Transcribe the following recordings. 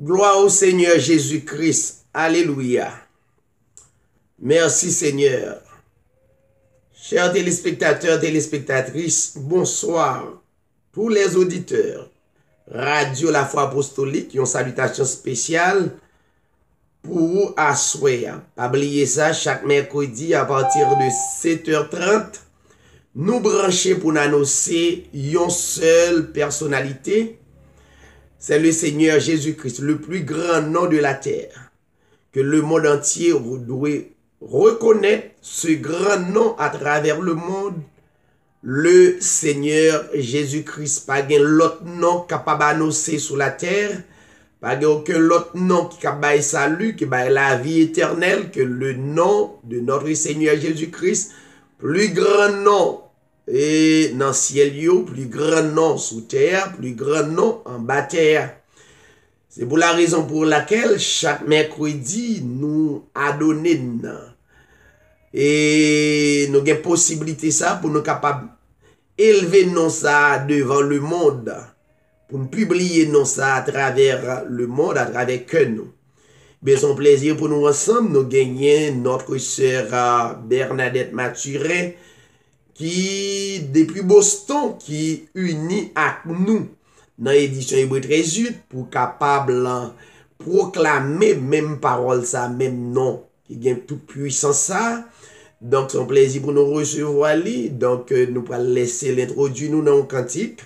Gloire au Seigneur Jésus-Christ. Alléluia. Merci Seigneur. Chers téléspectateurs, téléspectatrices, bonsoir. Tous les auditeurs. Radio La Foi Apostolique, une salutation spéciale pour vous à souhait. Pas oublier ça, chaque mercredi à partir de 7h30, nous brancher pour annoncer une seule personnalité. C'est le Seigneur Jésus-Christ, le plus grand nom de la terre. Que le monde entier doit reconnaître ce grand nom à travers le monde. Le Seigneur Jésus-Christ. Pas l'autre nom capable d'annoncer sur la terre. Pas aucun autre nom qui capable salut, qui va la vie éternelle que le nom de notre Seigneur Jésus-Christ. Plus grand nom et dans le ciel, plus grand nom sous terre, plus grand nom en bas terre. C'est pour la raison pour laquelle chaque mercredi, nous adonnons et nous avons possibilité ça pour nous capables élever non ça devant le monde, pour nous publier non ça à travers le monde, à travers que nous. Mais son plaisir pour nous ensemble, nous gagnons notre sœur Bernadette Mathurin, qui, depuis Boston, qui unit avec nous dans l'édition Hébreu 13 pour capable proclamer même parole, ça, même nom, qui gagne toute puissance ça. Donc, c'est un plaisir pour nous recevoir lui. Donc, nous allons laisser l'introduire nous dans un cantique.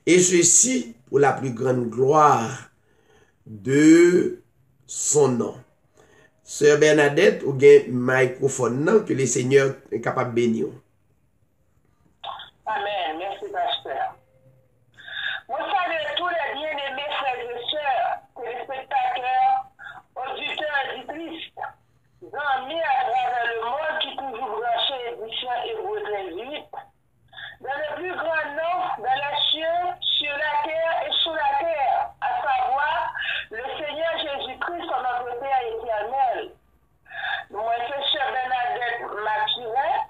Et ceci pour la plus grande gloire de son nom. Sœur Bernadette, ou bien microphone, que le Seigneur est capable de bénir. Amen. Merci, pasteur. Vous savez, tous les bien-aimés frères et sœurs, téléspectateurs, auditeurs, auditrices, amis à travers le monde qui toujours branché édition Hébreu 13 dans le plus grand nom dans les cieux, sur la terre et sous la terre, à savoir le Seigneur Jésus-Christ, notre Père éternel. Moi, c'est Sœur Bernadette Mathurin,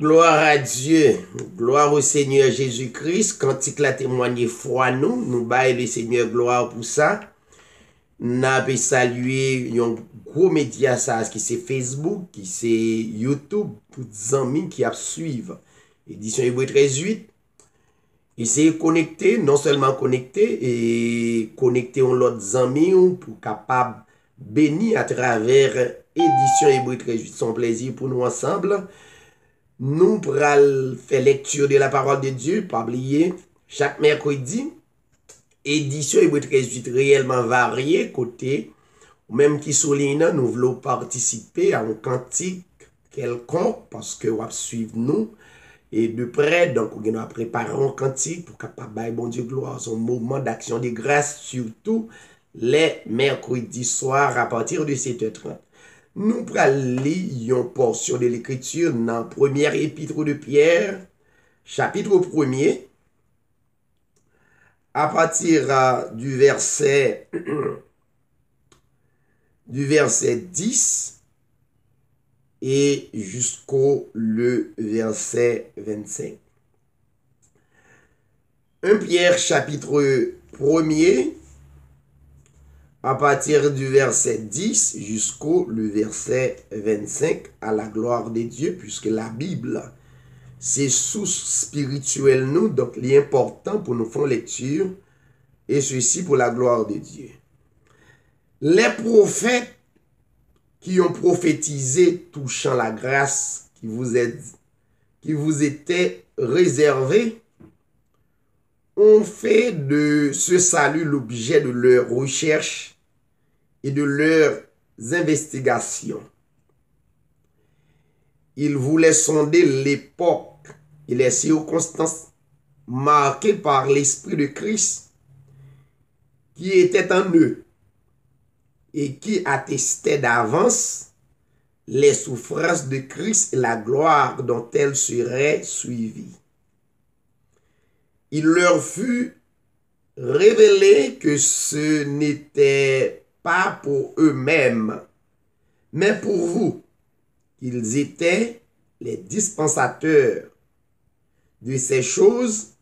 Gloire à Dieu, gloire au Seigneur Jésus-Christ. Cantique la témoigner foi nous baillons le Seigneur gloire pour ça. N'a pas saluer un gros média ça qui c'est Facebook, qui c'est YouTube, tous les amis qui a suivre. Édition Hébreu 13:8. Essayez de connecter, non seulement connecter, et connecter l'autre amis pour capable bénir à travers édition Hébreu 13:8. C'est un plaisir pour nous ensemble. Nous pourrons faire lecture de la parole de Dieu, pas oublier, chaque mercredi, édition Hébreu 13:8 réellement variée, côté, ou même qui souligne, nous voulons participer à un cantique quelconque, parce que vous suivre nous, et de près, donc on va préparer un cantique pour capable bon Dieu gloire, son moment d'action de grâce, surtout les mercredis soirs à partir de 7h30. Nous prenons une portion de l'écriture dans la première épître de Pierre, chapitre 1er, à partir du verset 10 et jusqu'au le verset 25. 1 Pierre chapitre 1er, à partir du verset 10 jusqu'au le verset 25, à la gloire de Dieu, puisque la Bible, c'est source spirituelle nous, donc l'important pour nous faire lecture, et ceci pour la gloire de Dieu. Les prophètes qui ont prophétisé touchant la grâce qui vous était réservée, ont fait de ce salut l'objet de leurs recherches et de leurs investigations. Ils voulaient sonder l'époque et les circonstances marquées par l'Esprit de Christ qui était en eux et qui attestait d'avance les souffrances de Christ et la gloire dont elles seraient suivies. Il leur fut révélé que ce n'était pas pour eux-mêmes, mais pour vous, qu'ils étaient les dispensateurs de ces choses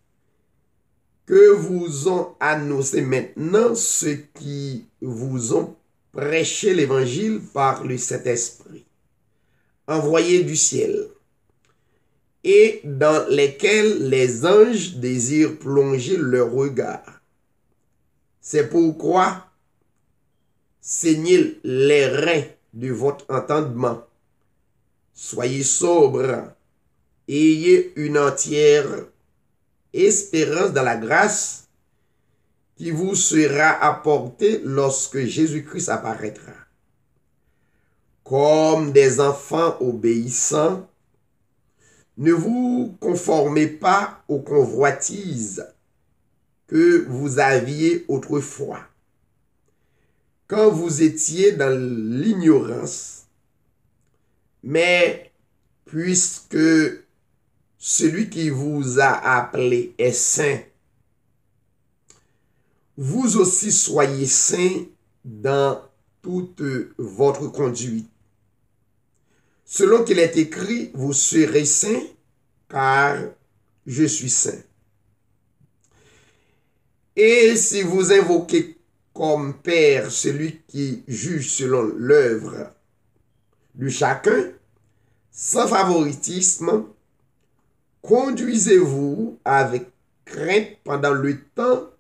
que vous ont annoncé maintenant ceux qui vous ont prêché l'évangile par le Saint-Esprit, envoyé du ciel, et dans lesquels les anges désirent plonger leur regard. C'est pourquoi saignez les reins de votre entendement, soyez sobres, ayez une entière espérance dans la grâce qui vous sera apportée lorsque Jésus-Christ apparaîtra. Comme des enfants obéissants, ne vous conformez pas aux convoitises que vous aviez autrefois, quand vous étiez dans l'ignorance. Mais puisque celui qui vous a appelé est saint, vous aussi soyez saints dans toute votre conduite. Selon qu'il est écrit, vous serez saints, car je suis saint. Et si vous invoquez comme Père celui qui juge selon l'œuvre de chacun, sans favoritisme, conduisez-vous avec crainte pendant le temps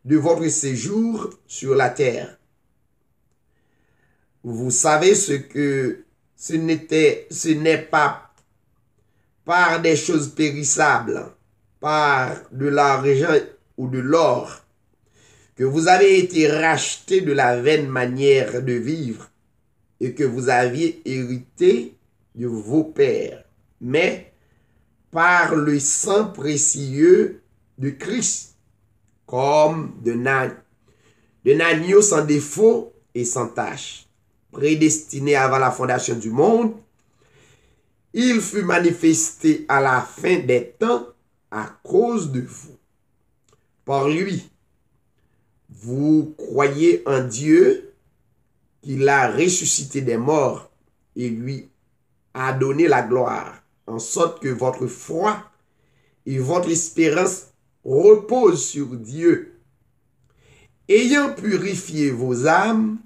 de votre séjour sur la terre. Vous savez ce n'est pas par des choses périssables, par de l'argent ou de l'or, que vous avez été rachetés de la vaine manière de vivre et que vous aviez hérité de vos pères, mais par le sang précieux de Christ, comme d'un agneau sans défaut et sans tache, prédestiné avant la fondation du monde. Il fut manifesté à la fin des temps à cause de vous. Par lui, vous croyez en Dieu, qu'il a ressuscité des morts et lui a donné la gloire. en sorte que votre foi et votre espérance reposent sur Dieu. Ayant purifié vos âmes,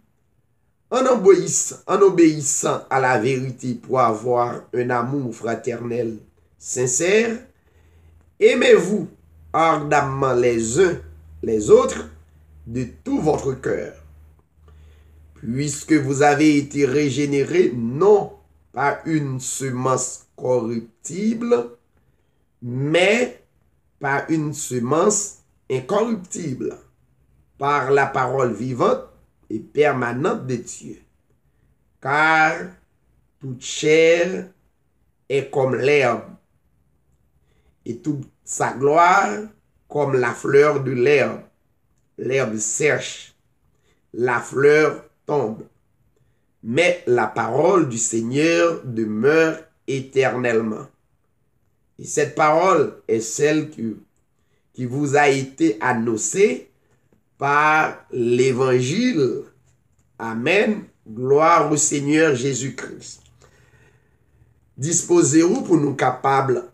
en obéissant à la vérité pour avoir un amour fraternel sincère, aimez-vous ardemment les uns les autres de tout votre cœur, puisque vous avez été régénérés non par une semence corruptible, mais par une semence incorruptible, par la parole vivante et permanente de Dieu. Car toute chair est comme l'herbe, et toute sa gloire comme la fleur de l'herbe. L'herbe sèche, la fleur tombe, mais la parole du Seigneur demeure éternellement. Et cette parole est celle qui vous a été annoncée par l'Évangile. Amen. Gloire au Seigneur Jésus-Christ. Disposez-vous pour nous capables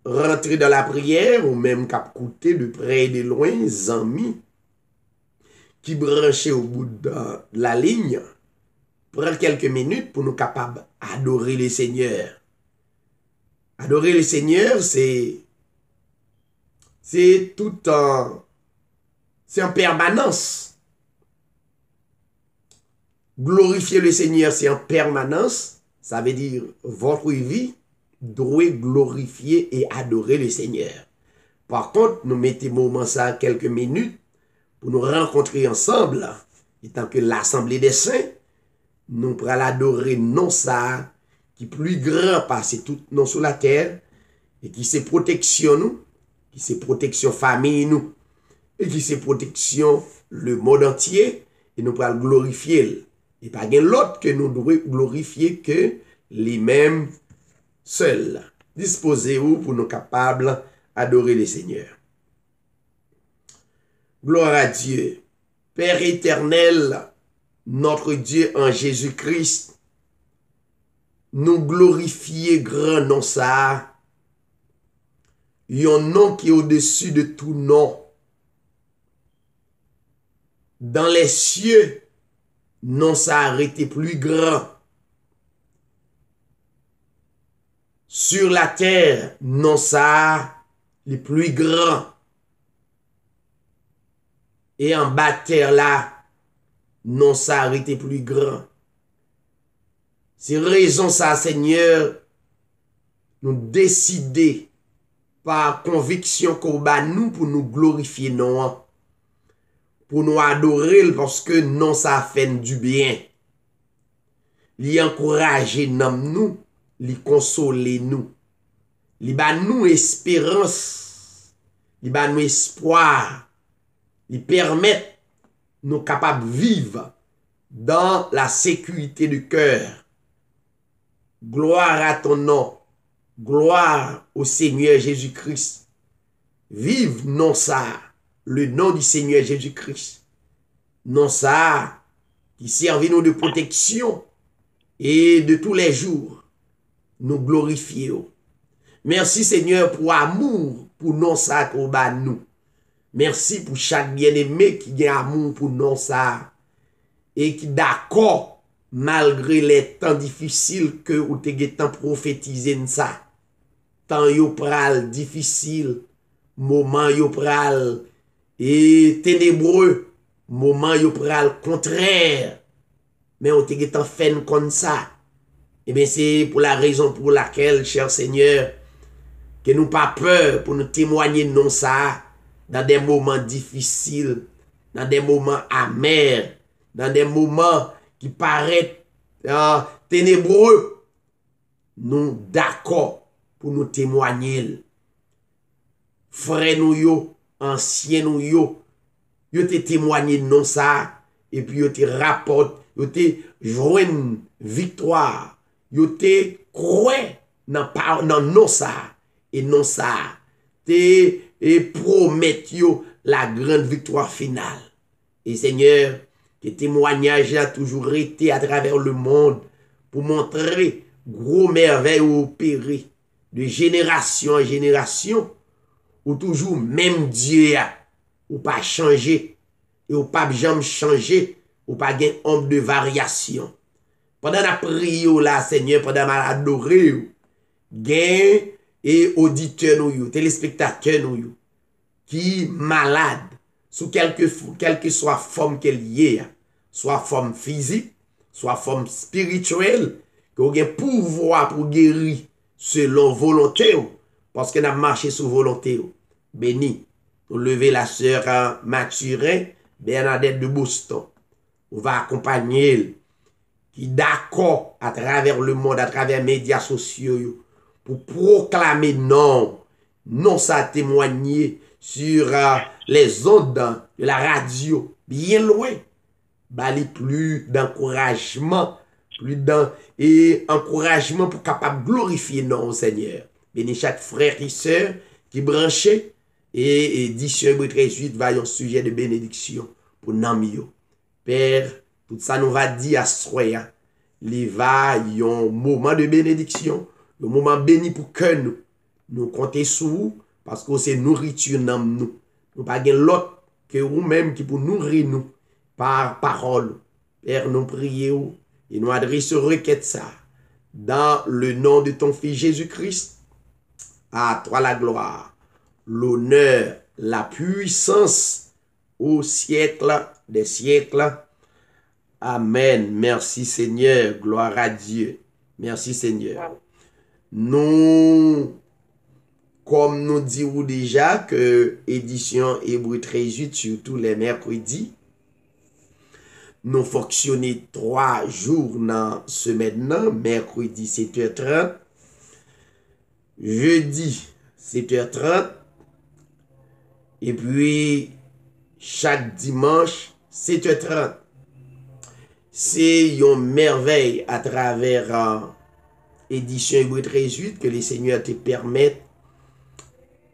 rentrer dans la prière ou même cap coûter de près et de loin, amis qui branchaient au bout de la ligne. Prendre quelques minutes pour nous capables adorer le Seigneur. Adorer le Seigneur, c'est en permanence. Glorifier le Seigneur, c'est en permanence. Ça veut dire votre vie doit glorifier et adorer le Seigneur. Par contre, nous mettons moment ça quelques minutes pour nous rencontrer ensemble, étant que l'Assemblée des Saints, nous pourrons l'adorer non ça, qui est plus grand parce que tout non sur la terre, et qui c'est protection nous, qui c'est protection famille nous, et qui c'est protection le monde entier, et nous pourrons glorifier. Et pas l'autre que nous devons glorifier que les mêmes seuls. Disposez-vous pour nous capables d'adorer le Seigneur. Gloire à Dieu. Père éternel, notre Dieu en Jésus-Christ, nous glorifier grand nom ça. Il y a un nom qui est au-dessus de tout nom. Dans les cieux, non ça arrêté plus grand. Sur la terre, non ça les plus grands. Et en bas de terre là, non ça arrêté plus grand. C'est raison ça, Seigneur, nous décider par conviction qu'on bat nous pour nous glorifier non, pour nous adorer parce que non ça fait du bien. Li encourager nous, li consoler nous, li ba nous espérance, li ba nous espoir, li permettre nous capables de vivre dans la sécurité du cœur. Gloire à ton nom, gloire au Seigneur Jésus-Christ. Vive non ça, le nom du Seigneur Jésus-Christ. Non ça, qui servait nous de protection et de tous les jours, nous glorifions. Merci Seigneur pour amour, pour non ça qu'on bat nous. Merci pour chaque bien-aimé qui a amour pour non ça et qui d'accord malgré les temps difficiles que ou te getan prophétisé ça. Temps yo pral difficile, moment yo pral et ténébreux, moment yo pral contraire. Mais on te getan fait comme ça. Et bien c'est pour la raison pour laquelle, cher Seigneur, que nous pas peur pour nous témoigner non ça dans des moments difficiles, dans des moments amers, dans des moments qui paraissent ténébreux. Nous d'accord pour nous témoigner. Frère nous yo, ancien nous yo te témoigné non ça, et puis yo te rapporte, yo te joine victoire, yo te croit dans non ça, et non ça, te promet yo la grande victoire finale. Et Seigneur, que témoignage a toujours été à travers le monde pour montrer gros merveille opéré de génération en génération, ou toujours même Dieu a, ou pas changé, et ou pas jamais changé, ou pas gain ombre de variation. Pendant la prière là, Seigneur, pendant la adoré, gain et auditeur nous, téléspectateur nous, qui malade, sous quelle que soit forme qu'elle y est, soit forme physique, soit forme spirituelle, que vous avez pouvoir pour guérir selon volonté, parce qu'elle a marché sous volonté. Béni, nous lever la sœur Mathurin, Bernadette de Boston. On va accompagner elle, qui d'accord à travers le monde, à travers les médias sociaux, pour proclamer non, non ça témoigner sur les ondes de la radio, bien loin. Bali plus d'encouragement, et encouragement pour capable glorifier non Seigneur. Béni chaque frère et sœur qui branché et édition Hébreux 13:8 va y un sujet de bénédiction pour Namio. Père, tout ça nous va dire à soya. Il va y un moment de bénédiction, un moment béni pour que nous comptons sur vous parce que c'est nourriture dans nous. Nous pas l'autre que vous-même qui pour nourrir nous par parole. Père, nous prions et nous adressons requête ça dans le nom de ton Fils Jésus-Christ. À toi la gloire, l'honneur, la puissance au siècle des siècles. Amen. Merci Seigneur. Gloire à Dieu. Merci Seigneur. Nous, comme nous disons déjà que édition Hébreux 13:8, surtout les mercredis, nous fonctionnons 3 jours dans semaine, mercredi 7h30, jeudi 7h30, et puis chaque dimanche 7h30. C'est une merveille à travers édition Hébreux 13:8 que les seigneurs te permettent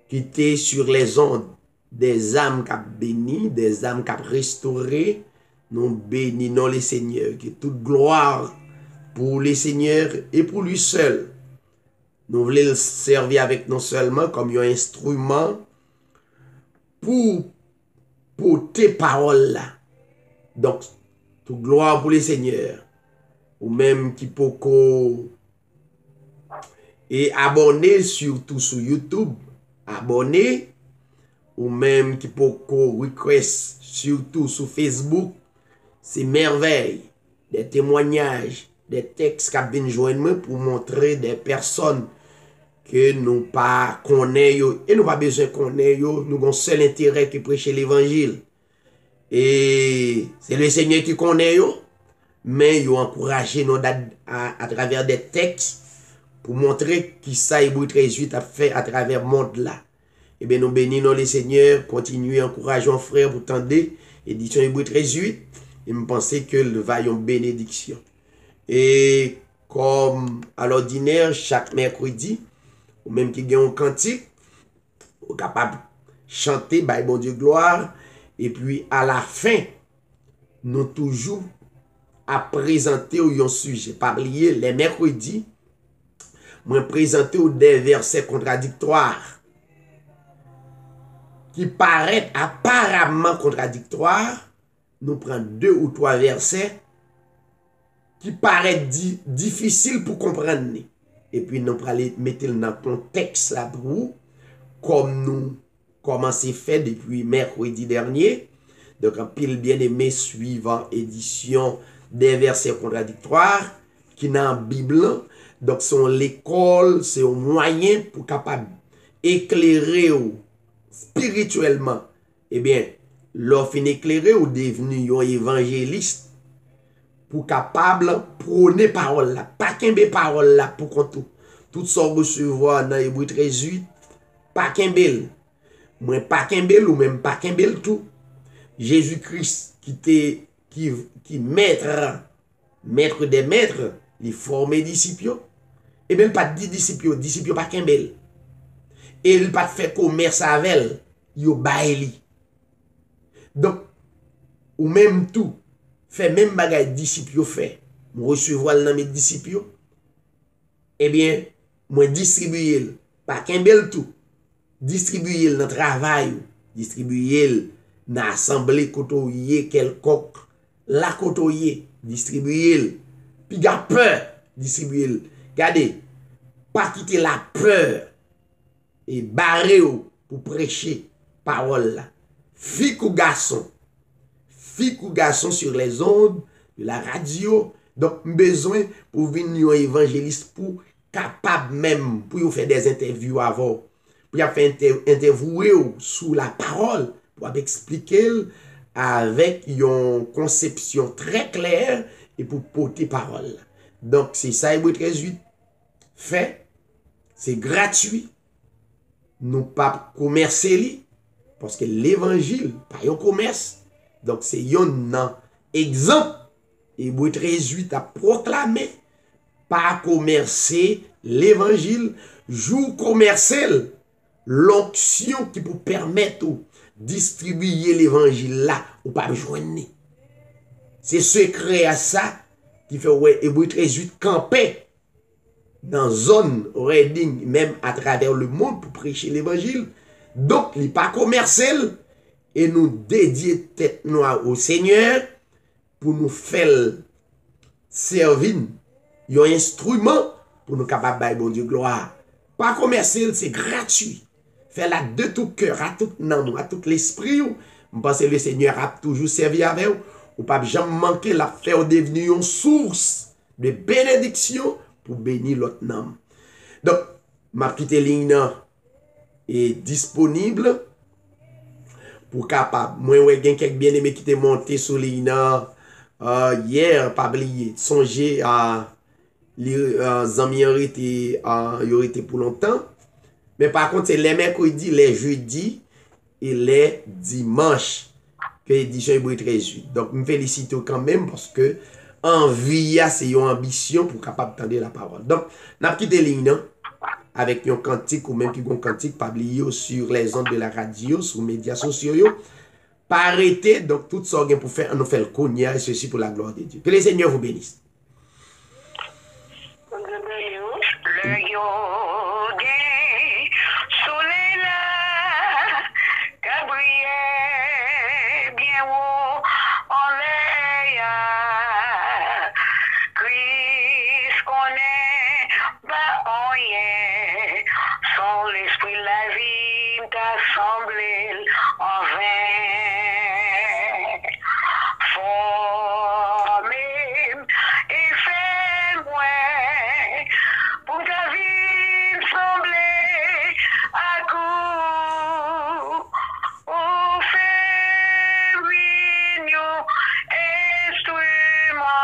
quitter sur les ondes des âmes qu'a béni, des âmes qu'a restauré. Nous bénissons les seigneurs, que toute gloire pour les seigneurs et pour lui seul. Nous voulons le servir avec nous seulement comme un instrument pour tes paroles là. Donc, toute gloire pour les seigneurs. Ou même qui peut et abonner surtout sur YouTube. Abonner. Ou même qui peut request surtout sur Facebook. C'est merveille. Des témoignages, des textes qui viennent joindre moi pour montrer des personnes que nous pas connaissons et nous pas besoin de connaître. Nous avons seul intérêt qui prêcher l'évangile. Et c'est le Seigneur qui connaît, mais il encourage nous à travers des textes pour montrer qui ça Hébreux 13:8 a fait à travers le monde là. Et bien nous bénissons les Seigneurs, continuez à encourager un frère pour tendre édition Hébreux 13:8 et me penser que le va y une bénédiction. Et comme à l'ordinaire, chaque mercredi, ou même qui gagne un cantique, ou capable de chanter, bah bon Dieu gloire. Et puis à la fin, nous toujours à présenter un sujet. Pas oublier les mercredis, moi présenter des versets contradictoires qui paraissent apparemment contradictoires. Nous prenons 2 ou 3 versets qui paraissent difficiles pour comprendre. Et puis nous allons mettre dans le contexte là pour vous, comme nous comment c'est fait depuis mercredi dernier. Donc, un pile bien-aimé suivant édition des versets contradictoires qui dans la Bible. Donc, c'est l'école, c'est un moyen pour capable éclairer spirituellement. Eh bien, l'offre éclairé ou devenu un évangéliste pour capable prôner parole là. Pas qu'un parole là pour qu'on tout ça recevoir dans Hébreux 13:8. Pas qu'un bel. Moi pas qu'un bel ou même pas qu'un bel tout. Jésus-Christ qui maître des maîtres, il formé disciples. Et bien pas dit disciples pas qu'un bel. Et il pas fait commerce avec yo baili. Donc ou même tout fait même bagay disciples fait. Moi recevoir dans mes disciples. eh bien, moi distribuer pas qu'un bel tout. Distribuer dans travail, distribuer dans assemblée côtoyer quelconque, la côtoyer, distribuer. Puis gars peur, distribuer. Regardez, pas quitter la peur et barrer pour prêcher parole là. Fille ou garçon sur les ondes de la radio. Donc, besoin pour venir un évangéliste pour capable même pour faire des interviews avant, pour faire interviewer sous la parole, pour expliquer avec une conception très claire et pour porter parole. Donc, c'est ça, Hébreux 13:8 fait, c'est gratuit. Nous pas commercer parce que l'évangile, pas un commerce. Donc, c'est un exemple. Hébreux 13:8 a proclamé pas commercer l'évangile, jour commercial, l'onction qui peut permettre de distribuer l'évangile là, ou pas joindre. C'est secret à ça qui fait ouais, Hébreux 13:8 camper dans zone reading, même à travers le monde pour prêcher l'évangile. Donc, il n'est pas commercial et nous dédier tête noire au Seigneur pour nous faire servir un instrument pour nous capables de bon Dieu gloire. Pas commercial, c'est gratuit. Fais-la de tout cœur, à tout nom, à tout l'esprit. Je pense que le Seigneur a toujours servi avec vous. Ou pas jamais manquer la faire devenir une source de bénédiction pour bénir l'autre nom. Donc, ma petite ligne est disponible pour capable. Moi, ouais, il y a quelques bien-aimés qui étaient montés sur ligne hier, pas oublier. Songez à les amis ont été pour longtemps. Mais par contre, c'est les mercredis, les jeudis et les dimanches que l'édition Hébreux 13:8. Donc, je me félicite quand même parce que envie, c'est une ambition pour capable tendre la parole. Donc, n'a pas quitté ligne avec un cantique ou même qui un cantique publié sur les ondes de la radio, sur les médias sociaux. Pas arrêter, donc tout ça pour faire, nous faire le cognac et ceci pour la gloire de Dieu. Que le Seigneur vous bénisse. Le yoga, soleil là, Gabriel, bien haut, en l'air, Christ connaît, bah en rien, son l'esprit la vie t'assemblé en vain. Formez et fais-moi pour ta vie sembler à coup au féminin instrument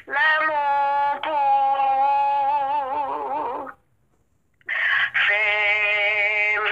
l'amour pour faire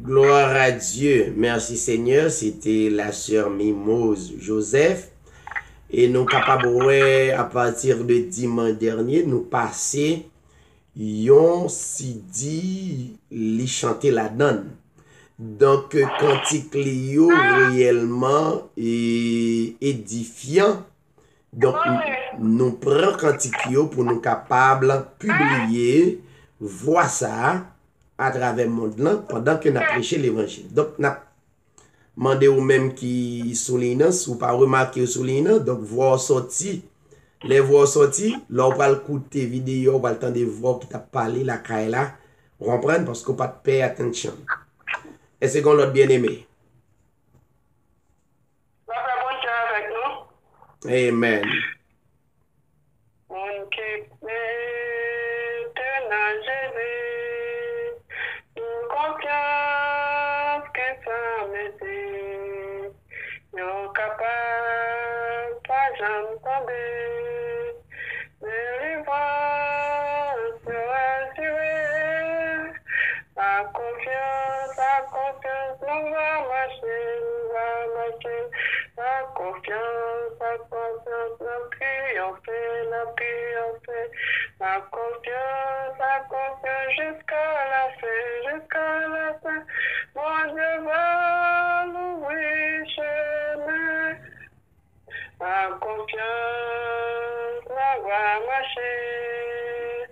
Gloire à Dieu. Merci Seigneur. C'était la sœur Mimose Joseph. Et nous capables, ouais, à partir de dimanche dernier, nous passer, yon si dit, li chanter la donne. Donc, cantique li yo réellement édifiant. Donc, nous prenons cantique yo pour nous capables publier, voir ça à travers le monde là, pendant que nous prêchons l'évangile. Donc, nous demandé ou même qui souligne, ou pas remarqué souligne, donc voir sorti, les voix sorti, là on va écouter vidéo, on va entendre des voix qui t'a parlé la caille là, on comprend parce qu'on pas de payer attention. Est-ce qu'on l'autre bien aimé? Amen. La confiance jusqu'à la fin, mon Dieu va l'ouvrir chemin. La confiance va marcher,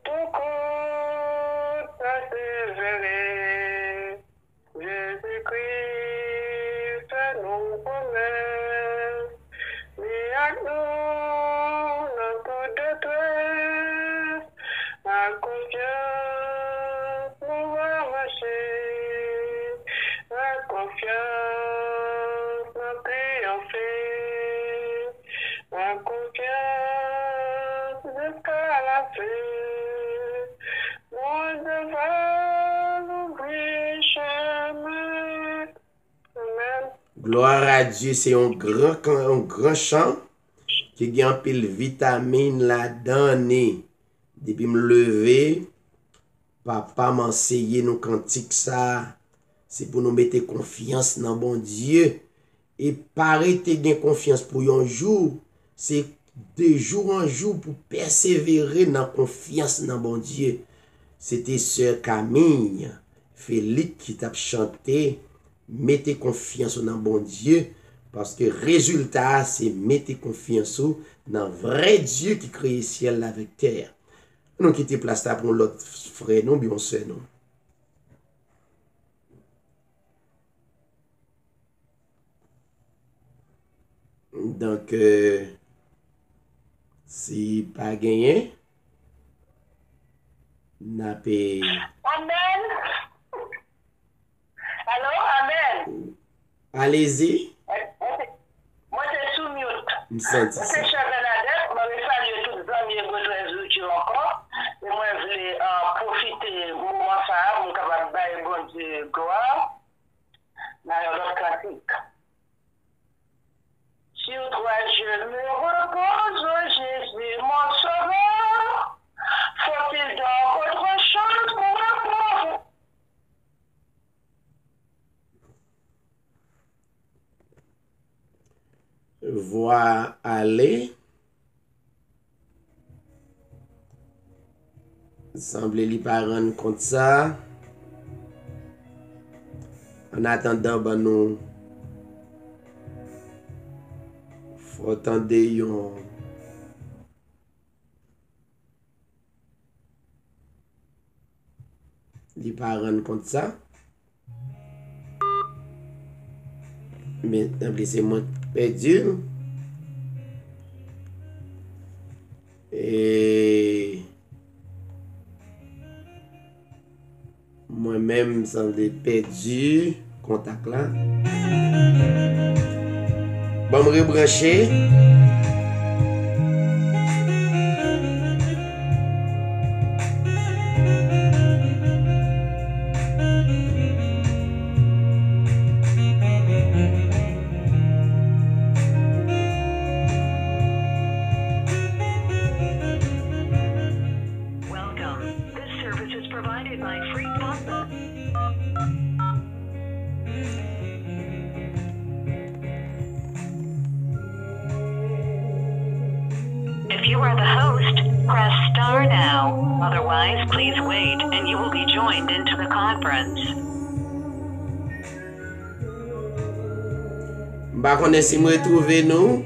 tout court persévérer. Jésus-Christ nous promet, mais à nous notre détresse, la confiance nous va marcher, la confiance nous triompher, la confiance jusqu'à la fin, mon Dieu va l'ouvrir chemin. Amen. Gloire à Dieu, c'est un grand chant qui a un pile vitamine là-dedans. Depuis me lever, papa m'a enseigné nous cantique ça. C'est pour nous mettre confiance dans bon Dieu. Et paraître gain confiance pour un jour, c'est de jour en jour pour persévérer dans confiance dans bon Dieu. C'était sœur Camille, Félix qui t'a chanté. Mettez confiance dans bon Dieu parce que résultat c'est mettez confiance dans vrai Dieu qui crée ciel avec terre. Nous quittons place là pour l'autre frère non bien sœur non. Donc si pas gagné n'a pas. Amen. Allô, amen. Allez-y. Moi, c'est sous mute. C'est ça. C'est cher Bernadette. Je vais saluer tous les amis et les outils encore. Et moi, je voulais profiter du moment ça, pour capable de bon Dieu gloire dans notre classique. Sur toi, je me repose, Jésus, mon sauveur. Faut-il donc autre chose pour me prendre? Voix aller. Semble li pas rendre compte ça. En attendant, ben nous faut attendre yon li pas rendre compte ça. Mais laissez-moi perdu. Et moi-même, semble perdu. Contact là. Bon, me rebrancher. Otherwise, please wait and you will be joined into the conference. Bah, connais si moi trouver nous.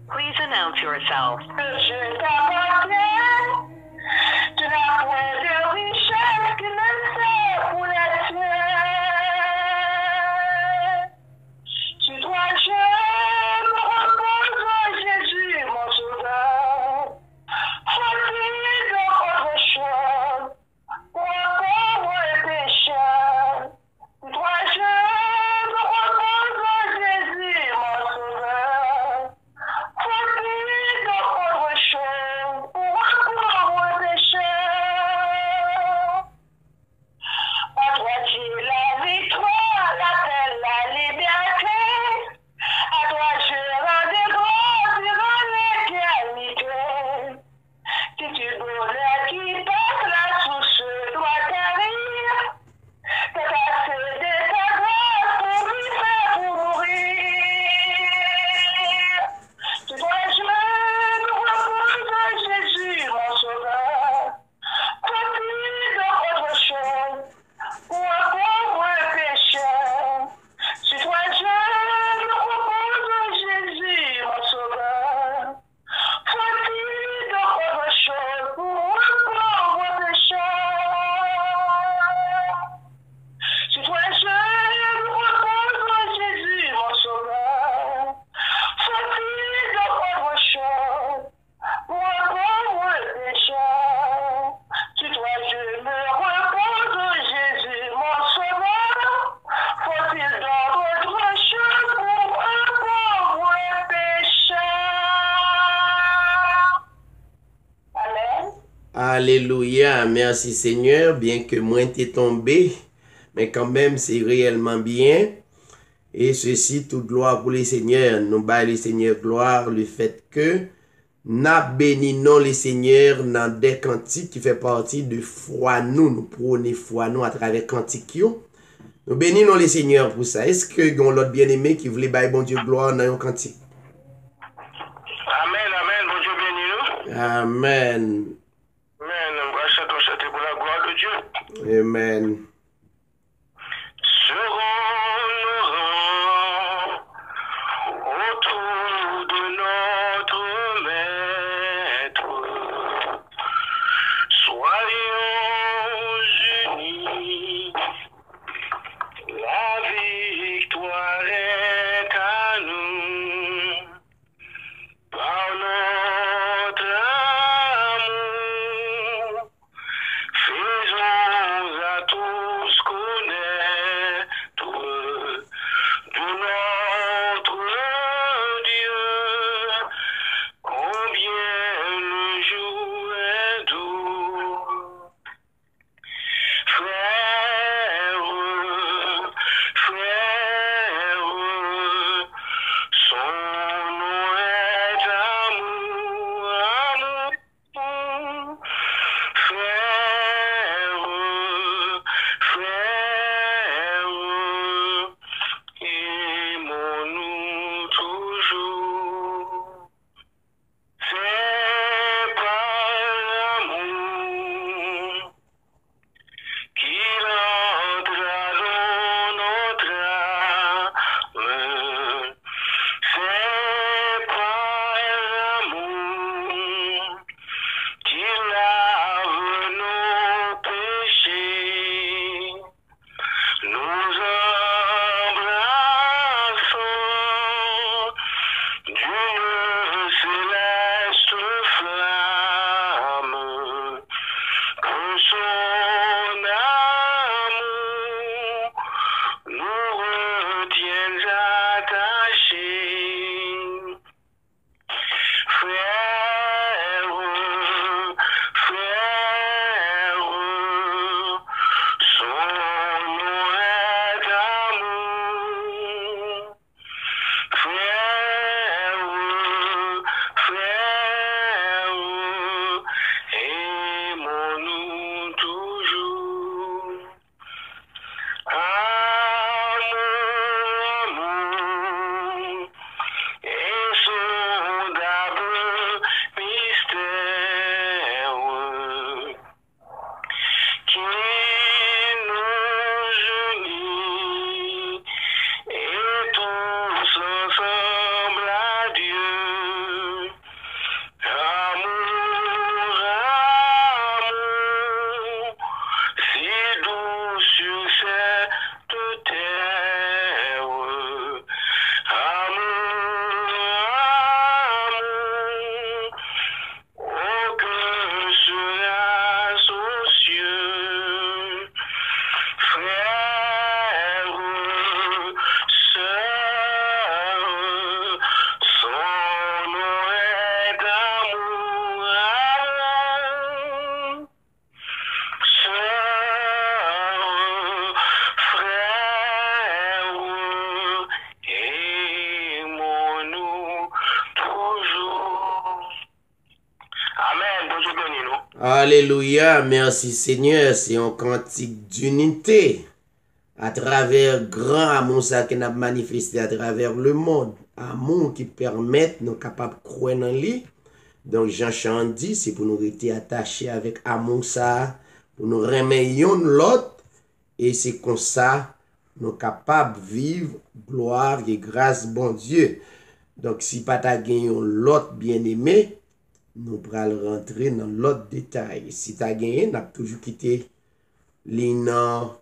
Please announce yourself. Je t'appartiens, tu n'as point de richesse qui ne sert pour la tienne. Tu dois je me repose en Jésus, mon sauveur. Faut-il autre chose pour un pauvre pécheur? Tu dois je me repose en Jésus, mon sauveur. Faut-il autre chose pour un pauvre pécheur? À toi tu es la victoire, l'appel, la liberté. À toi je rends des grâces durant l'éternité. Si tu bonheur qui passe la souche doit tarir, c'est assez de ta grâce pour vivre, pour mourir. Tu dois je me repose en Jésus, mon sauveur. Faut-il autre chose pour un pauvre pécheur? Tu dois je me repose en Jésus, mon sauveur. Faut-il autre chose pour un pauvre pécheur? Tu dois je me repose en Jésus, mon sauveur. Faut-il autre chose pour un pauvre pécheur? Tu dois je me repose en Jésus, mon sauveur. Faut-il d'autre chose pour un pauvre pécheur? Amen. Alléluia, merci Seigneur, bien que moi t'ai tombé, mais quand même c'est réellement bien. Et ceci, toute gloire pour les Seigneurs. Nous baillons les Seigneurs gloire, le fait que nous bénissons les Seigneurs dans des cantiques qui fait partie de foi nous. Nous prenons foi nous à travers cantiques. Nous bénissons les Seigneurs pour ça. Est-ce que vous avez l'autre bien-aimé qui voulait bailler bon Dieu gloire dans un cantique? Amen, amen, bon Dieu bénis nous. Amen. Amen, on va chanter pour la gloire de Dieu. Amen. Serons nos rangs autour de notre Maître. Soyons unis, la victoire est à nous. Par notre amour, faisons à tous Alléluia, merci Seigneur, c'est un cantique d'unité à travers grand amour ça qui a manifesté à travers le monde. Amour qui permet nous capables de croire dans lui. Donc Jean dit, c'est pour nous rester attachés avec amour ça, pour nous remettre l'autre, et c'est comme ça nous capables de vivre gloire et grâce bon Dieu. Donc si pas ta gagné l'autre bien-aimé, nous allons rentrer dans l'autre détail. Si tu as gagné, nous avons toujours quitté l'inan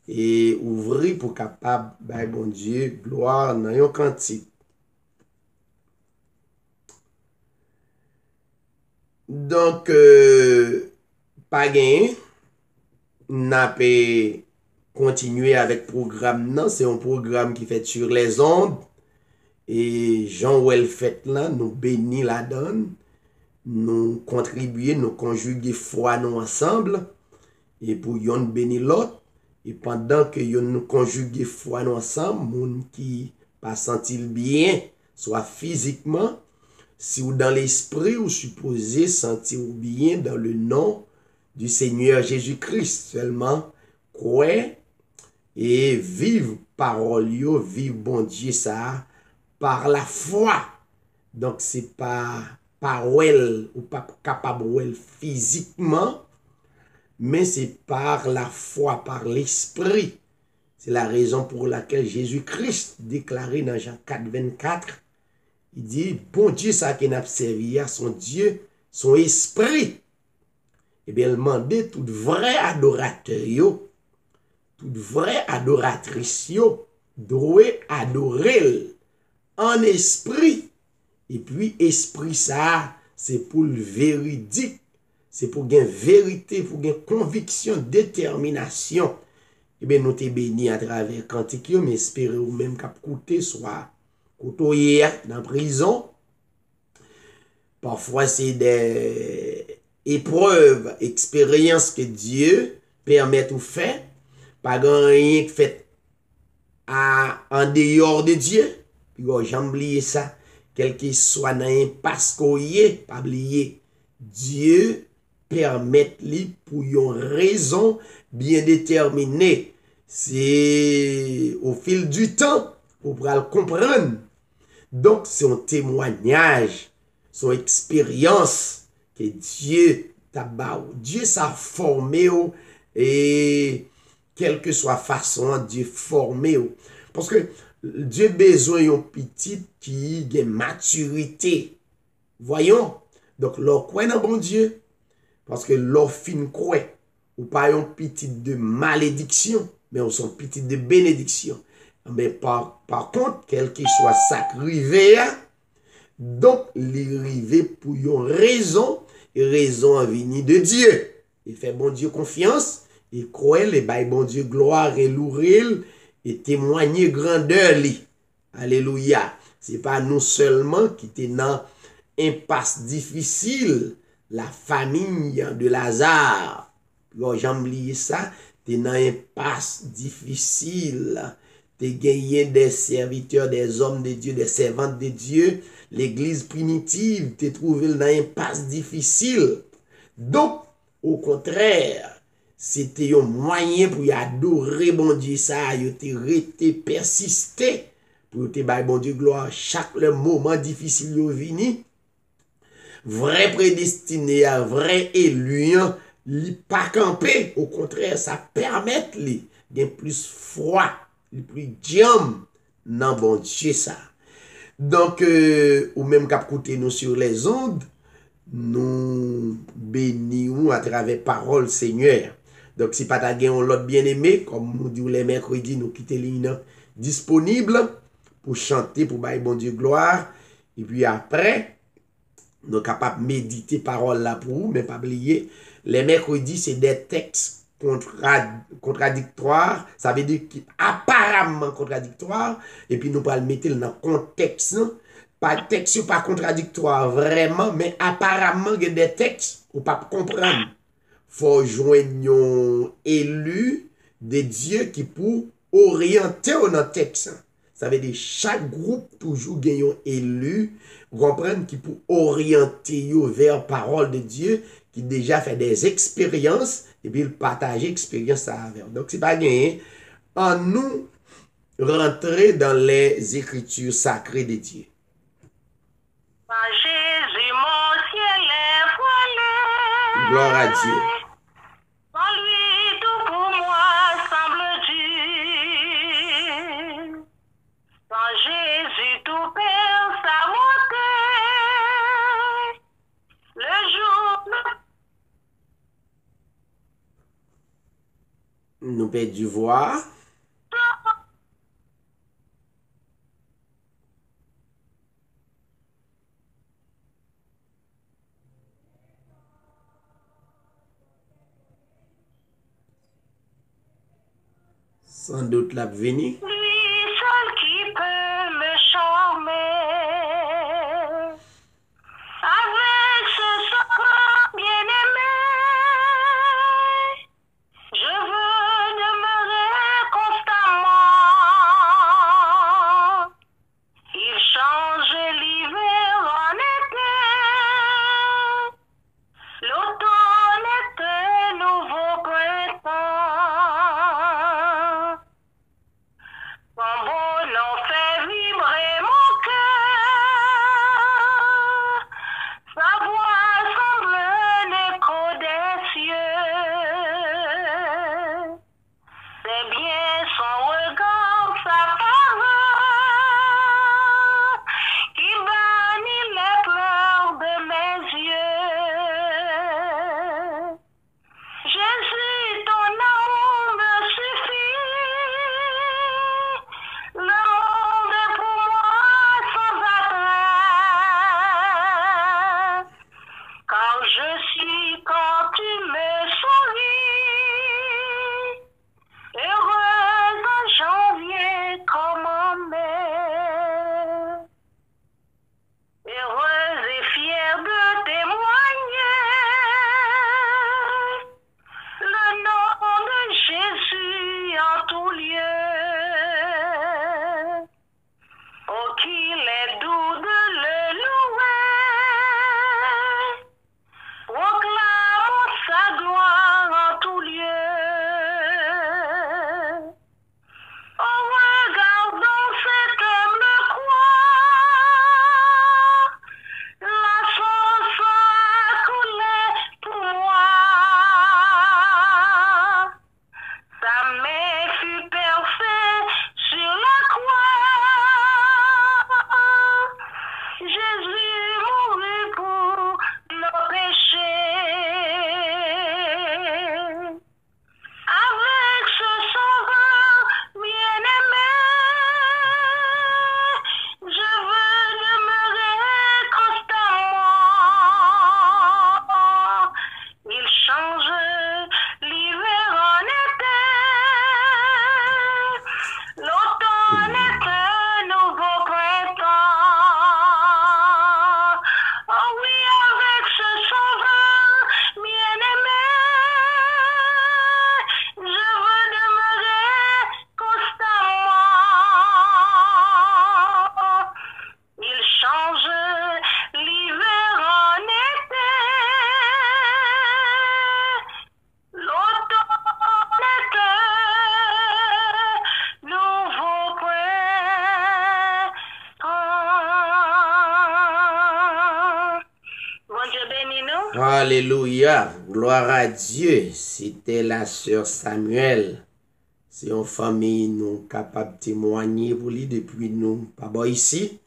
et ouvrir pour capable, ben bon Dieu, gloire dans un cantique. Donc, pas gagné, nous avons continué avec le programme. C'est un programme qui fait sur les ondes. Et Jean Well fait là, nous bénit la donne. Nous contribuer, nous conjuguer foi nous ensemble et pour yon bénir l'autre et pendant que yon nous conjuguer foi nous ensemble, moun qui pas sentir bien, soit physiquement, si ou dans l'esprit ou supposé sentir bien dans le nom du Seigneur Jésus-Christ seulement croire et vivre parole yo, vivre bon Dieu ça par la foi. Donc c'est pas parole ou pas capable physiquement, mais c'est par la foi, par l'esprit. C'est la raison pour laquelle Jésus-Christ déclaré dans Jean 4, 24, il dit, bon Dieu, ça qu'il a servi à son Dieu, son esprit. Et bien, il demandait tout vrai adorateur, yo, tout vrai adoratrice, yo, doit adorer en esprit. Et puis, esprit ça, c'est pour le véridique, c'est pour gagner vérité, pour gagner conviction, détermination. Et bien, nous te bénis à travers cantique, mais espérons même qu'à côté soit côtoyé dans la prison. Parfois, c'est des épreuves, expériences que Dieu permet ou fait, pas rien fait en dehors de Dieu. Puis, j'aime oublier ça. Quel que soit dans l'impasse qu'on y est, pas oublier, Dieu permet lui pour une raison bien déterminée. C'est au fil du temps pour le comprendre. Donc, c'est un témoignage, son expérience que Dieu t'a bâti. Dieu s'est formé et quelle que soit façon, Dieu formé. Parce que Dieu besoin d'un petit qui a maturité. Voyons. Donc, l'or quoi dans bon Dieu? Parce que l'or fin quoi? Ou pas un petit de malédiction, mais on sont petit de bénédiction. Mais par contre, quel que soit sacrivé, donc, il rivé pour une raison, et raison à venir de Dieu. Il fait bon Dieu confiance, il croit, les bail bon Dieu gloire et louer et témoigner grandeur li. Alléluia. C'est pas nous seulement qui étaient dans impasse difficile, la famille de Lazare. J'ai oublié ça, t'es dans impasse difficile. T'es gagné des serviteurs, des hommes de Dieu, des servantes de Dieu. L'église primitive, t'es trouvé dans impasse difficile. Donc, au contraire, c'était un moyen pour y adorer bon Dieu ça, y te rester persister pour te bailler bon Dieu gloire chaque le moment difficile yo vini. Vrai prédestiné, vrai élu, li pas camper, au contraire, ça permet li de plus froid, li plus diam nan bon Dieu ça. Donc ou même cap côté nous sur les ondes, nous bénissons à travers parole Seigneur. Donc, si pas ta gain l'autre bien-aimé, comme nous disons les mercredis, nous quittons l'île disponible pour chanter, pour bailler bon Dieu gloire. Et puis après, nous sommes capables de méditer parole là pour vous, mais pas oublier, les mercredis, c'est des textes contradictoires, ça veut dire apparemment contradictoires, et puis nous allons le mettre dans le contexte, pas texte, pas contradictoire vraiment, mais apparemment, il y a des textes qu'on ne peut pas comprendre. Faut joindre élu de Dieu qui pour orienter dans le texte. Ça veut dire chaque groupe toujours gagne élu, comprendre qui pour orienter vers parole de Dieu, qui déjà fait des expériences et puis il partage l'expérience avec. Donc c'est pas gagné en nous rentrer dans les écritures sacrées de Dieu. Par Jésus, mon ciel est voilé. Gloire à Dieu. Sans lui, tout pour moi semble dur. Sans Jésus, tout perd sa montée. Le jour Nous perdons voir. Sans doute la venue. lui seul qui peut me charmer. Avec ce sacre bien-aimé, je veux demeurer constamment. Il change l'hiver en été. L'automne est un nouveau printemps. Son beau nom fait vibrer mon cœur. Sa voix semble un écho des cieux. C'est bien son regard, sa parole, qui bannit les pleurs de mes yeux. Jésus, ton amour me suffit. Le monde est pour moi sans attrait. Car je suis quand tu me souris. Heureuse en janvier comme en mai. Heureuse et fière de témoigner le nom de Jésus en tout lieu. Oh, qu'il est doux de le louer. Proclame sa gloire en tout lieu. Oh, regardons cet humble croix. La sauce a coulé pour moi. Sa main fut percée sur la croix. Jésus mourut pour nos péchés. Avec ce sauveur bien-aimé, je veux demeurer constamment. Il change l'hiver en été. L'automne est un nouveau printemps. Oh oui, avec ce sauveur bien-aimé, je veux demeurer constamment. Il change l'hiver en été. L'automne est un nouveau printemps. Bon Dieu bénis nous. Alléluia. Gloire à Dieu. C'était la sœur Samuel. C'est une famille nous capable de témoigner pour lui depuis nous pas bon ici.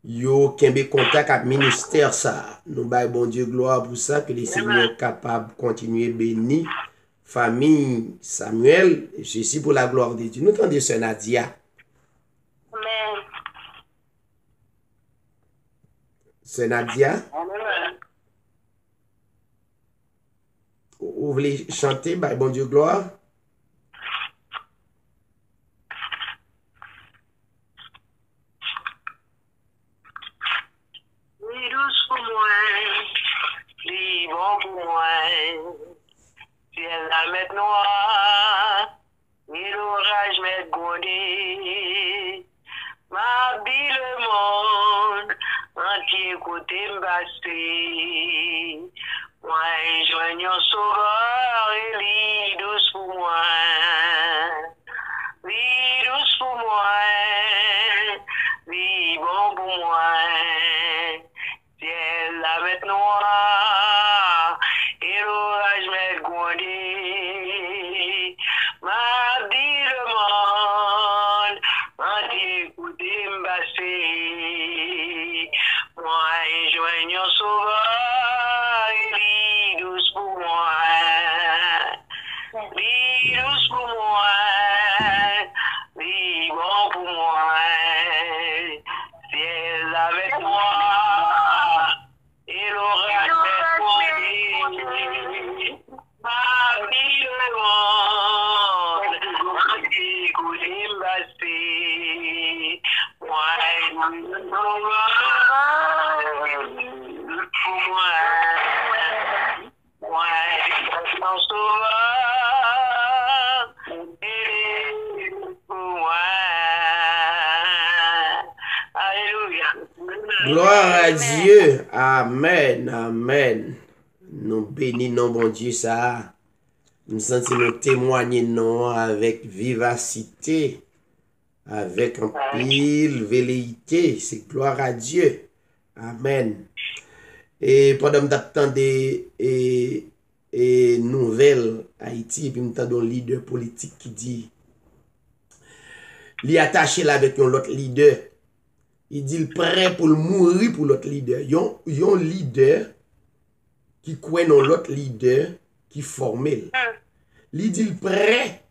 Yo kembe contact avec ministère ça. Nous bail bon Dieu gloire pour ça que les seigneurs capables de continuer béni famille Samuel et ceci pour la gloire de Dieu. Nous entendons sœur Nadia. Amen. Sœur Nadia, Amen. vous voulez chanter bail bon Dieu gloire? Lui douce pour moi, lui bon pour moi. Ciel la met noire, et l'orage met grondé. Ma vie le monde entier côté m'basté. Moi, joigne un sauveur et lit douce pour moi. Lit douce pour moi. Lit bon pour moi. Ciel la bête noire et l'orage m'est grondé. Ma vie le monde entier côté m'basté. Moi, joigne un sauveur et lit douce pour moi. Lit douce pour moi. Lit bon pour moi. Ciel avec moi. Et l'orage m'est grondé. Ma vie le monde entier côté m'basté. Moi, le sauveur pour moi. Moi, mon sauveur, et pour moi. Alléluia. Gloire à Dieu. Amen. Amen. Nous bénissons bon Dieu ça. Nous sentons nous témoigner non avec vivacité, avec un pile velléité. C'est gloire à Dieu. Amen. Et pendant que t'attendais et nouvelle Haïti, puis m'entendons un leader politique qui dit, il est attaché là avec un autre leader. Il dit, il est prêt pour le mourir pour l'autre leader. Il y a un leader qui croit dans l'autre leader qui formé. Il dit, il est prêt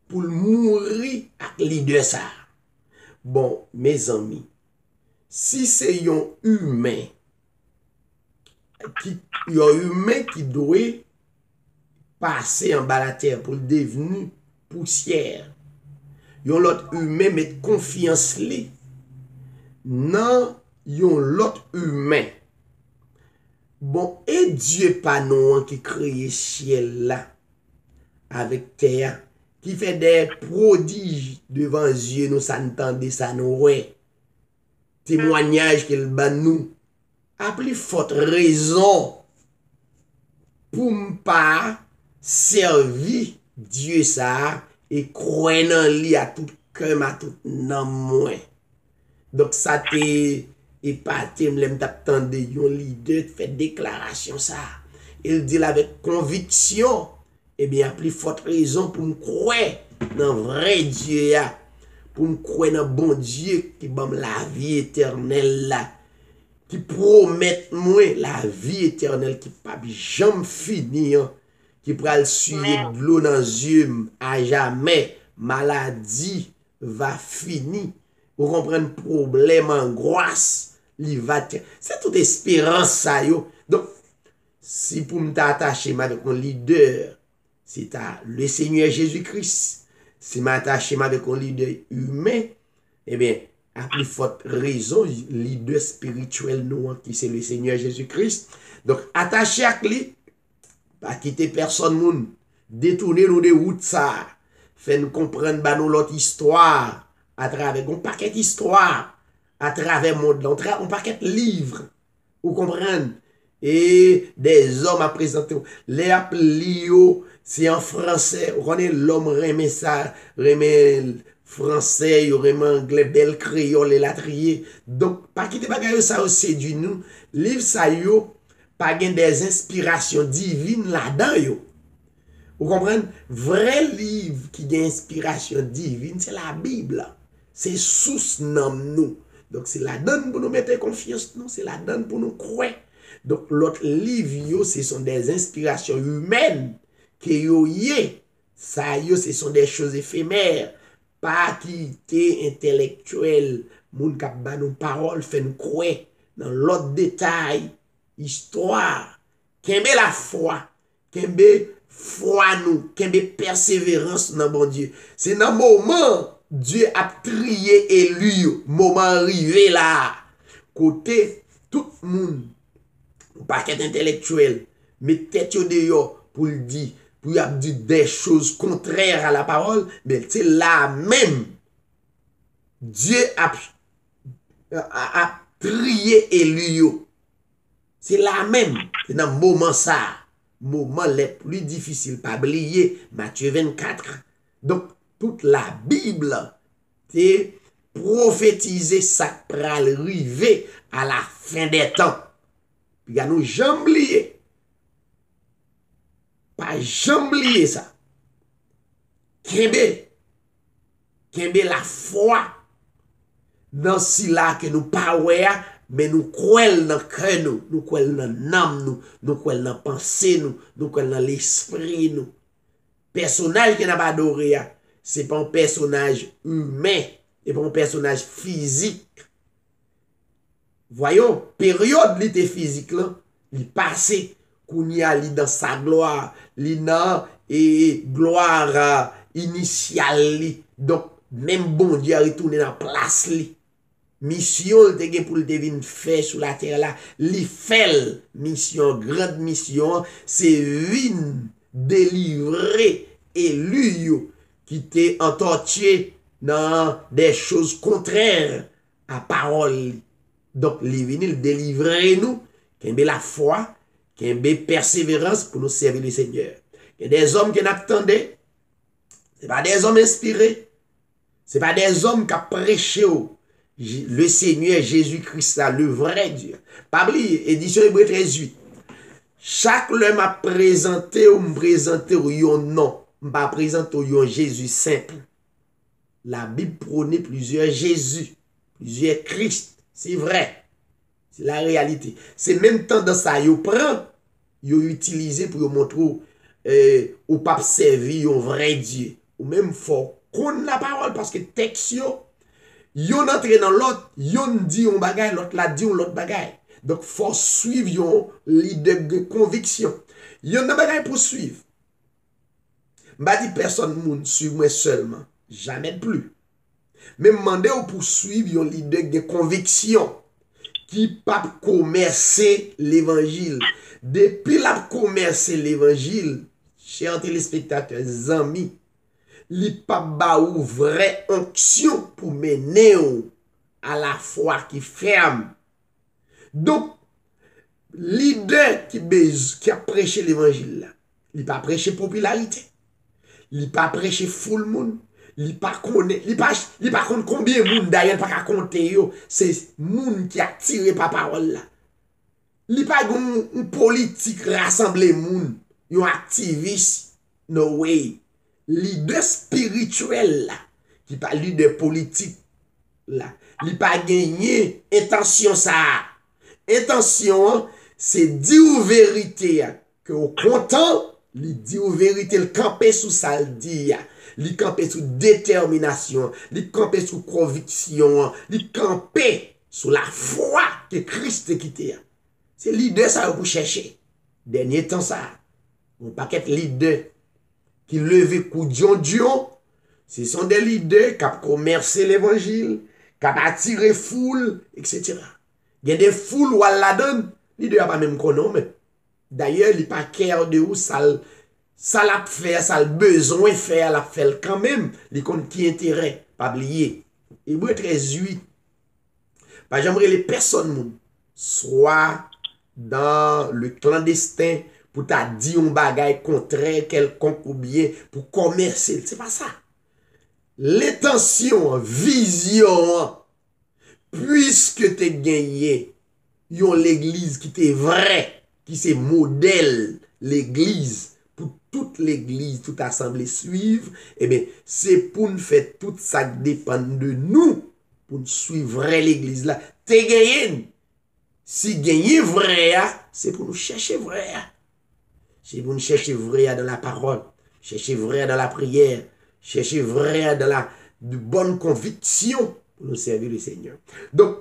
pour le mourir avec le leader ça. Bon, mes amis, si c'est un humain, qui doit passer en bas la terre pour devenir poussière, yon l'autre humain met confiance li nan yon l'autre humain. Bon, et Dieu pas non qui crée ciel là avec terre, qui fait des prodiges devant Dieu, nous ça entendait ça nous ouais. Témoignage qu'il bat nous a plus forte raison pour ne pas servir Dieu ça et croire dans lui à tout cœur, à tout nan moins. Donc ça te épaté, m'lem t'attendre yon leader fait déclaration ça. Il dit avec conviction, eh bien a plus forte raison pour me croire dans vrai Dieu ya, pour me croire dans bon Dieu qui bam la vie éternelle là, qui promet moi la vie éternelle qui pas jamais finir, qui pral suivre de l'eau dans yeux à jamais, maladie va finir. Vous comprenez, problème, angoisse, li va c'est toute espérance ça yo. Donc si pour m'attacher avec mon leader, c'est à le Seigneur Jésus-Christ. Si m'attacher avec un leader humain, eh bien à plus forte raison, leader spirituel nous qui c'est le Seigneur Jésus-Christ. Donc attaché à lui, pas quitter personne moun, détourner nous de route ça, faire nous comprendre bah nous l'autre histoire à travers un paquet d'histoires, à travers monde, un paquet de livres, vous comprenez? Et des hommes à présenter, les appelés, c'est en français, vous connaissez l'homme remet ça, remet français, remet anglais, bel créole et latrier. Donc, pas quitter bagaille ça aussi du nous, livre ça yo, pas gen des inspirations divines là-dedans yo. Vous comprenez? Vrai livre qui a inspiration divine, c'est la Bible. C'est source nan nous. Donc c'est la donne pour nous mettre confiance, non, c'est la donne pour nous croire. Donc l'autre livre yo, ce sont des inspirations humaines que yo yé. Ça yo, ce sont des choses éphémères, pas qui t'es intellectuel, moun k'ap ba nous parole fait nous croire dans l'autre détail, histoire, kembe la foi nous, kembe persévérance dans bon Dieu. C'est dans moment Dieu a trié élu, moment arrivé là, côté tout le monde, paquet intellectuel, mais tête yo dehors pour le dire, pour y a dit des choses contraires à la parole, mais c'est là même Dieu a trié élu. C'est la même. C'est dans le moment ça. Moment les plus difficiles. Pas oublier Matthieu 24. Donc, toute la Bible, c'est prophétiser ça pour arriver à la fin des temps. Puis, il nous jamais oublié. Pas jamais oublier ça. Kembe la foi dans si là que nous pas ouais, mais nous croyons dans cœur nous croyons dans l'âme nous croyons dans pensée nous croyons dans l'esprit nous. Personnage qui n'a pas adoré, c'est pas un personnage humain, c'est pas un personnage physique. Voyons, période l'été physique là, il passé qu'on y a dans sa gloire, dans et gloire initiale. Donc même bon Dieu a retourné dans place li. Mission te gen pour le devine faire sur la terre là, li fait mission, grande mission, c'est vin délivrer élu qui t'est entorché dans des choses contraires à parole. Donc li vini délivrer nous, kembe la foi, kembe persévérance pour nous servir le Seigneur. Il y a des hommes qui n'attendaient, c'est pas des hommes inspirés, c'est pas des hommes qui prêché le Seigneur Jésus-Christ, le vrai Dieu. Pas oublier, édition Hébreu 13:8. Chaque homme m'a présenté ou me présenter un nom, m'a présenté un Jésus simple. La Bible prône plusieurs Jésus, plusieurs Christ. C'est vrai. C'est la réalité. C'est même temps dans ça, yo prend, yo utilisé pour montrer au pape servi un vrai Dieu. Ou même fort qu'on la parole parce que texte yon entre dans l'autre, yon dit un bagay, l'autre la dit un l'autre bagay. Donc faut suivre yon leader de conviction. Yon nan bagay pour suivre. M'a dit personne moun suivre moi seulement, jamais plus. Mais mandé ou pour suivre yon leader de conviction qui pas commercer l'évangile. Depuis la commercer l'évangile, chers téléspectateurs, amis, li pa ba ou vraie onction pour mener à la foi qui ferme. Donc, leader qui a prêché l'évangile là, il pas prêché popularité, il pas prêché full monde, il pas connaît, il pas connaît combien monde d'ailleurs pas qu'à compter yo, c'est monde qui a tiré par parole là. Il pas une politique rassembler monde, yon activiste, no way. Leader spirituel là, qui pas leader politique là, il pas gagné intention ça. Intention c'est dire vérité que au content, il dit vérité, le camper sous ça le dit, il camper sous détermination, il camper sous conviction, il camper sous la foi que Christ quitté. C'est leader ça vous chercher. Dernier temps ça, on paquet leader qui levait coup Dion, ce sont des leaders qui ont commercé l'évangile, qui ont attiré foule, etc. Il y a des foules où la donne, leader pas même qu'on mais d'ailleurs, il pas clair de où ça l'a fait, ça a besoin de faire, la fait quand même, il compte qui intérêt, pas oublier. Hébreu 13:8. Par exemple, les personnes soit dans le clandestin, pour t'a dit un bagay contraire quelconque ou bien pour commercer. C'est pas ça. L'intention, vision, puisque tu gagné, yon l'église qui t'est vrai, qui c'est modèle, l'église, pour toute l'église, toute assemblée suivre, eh bien, c'est pour nous faire tout ça qui dépend de nous, pour nous suivre l'église là. T'es gagné. Si gagné vrai, c'est pour nous chercher vrai. C'est pour nous chercher vrai dans la parole, chercher vrai dans la prière, chercher vrai dans la de bonne conviction pour nous servir le Seigneur. Donc,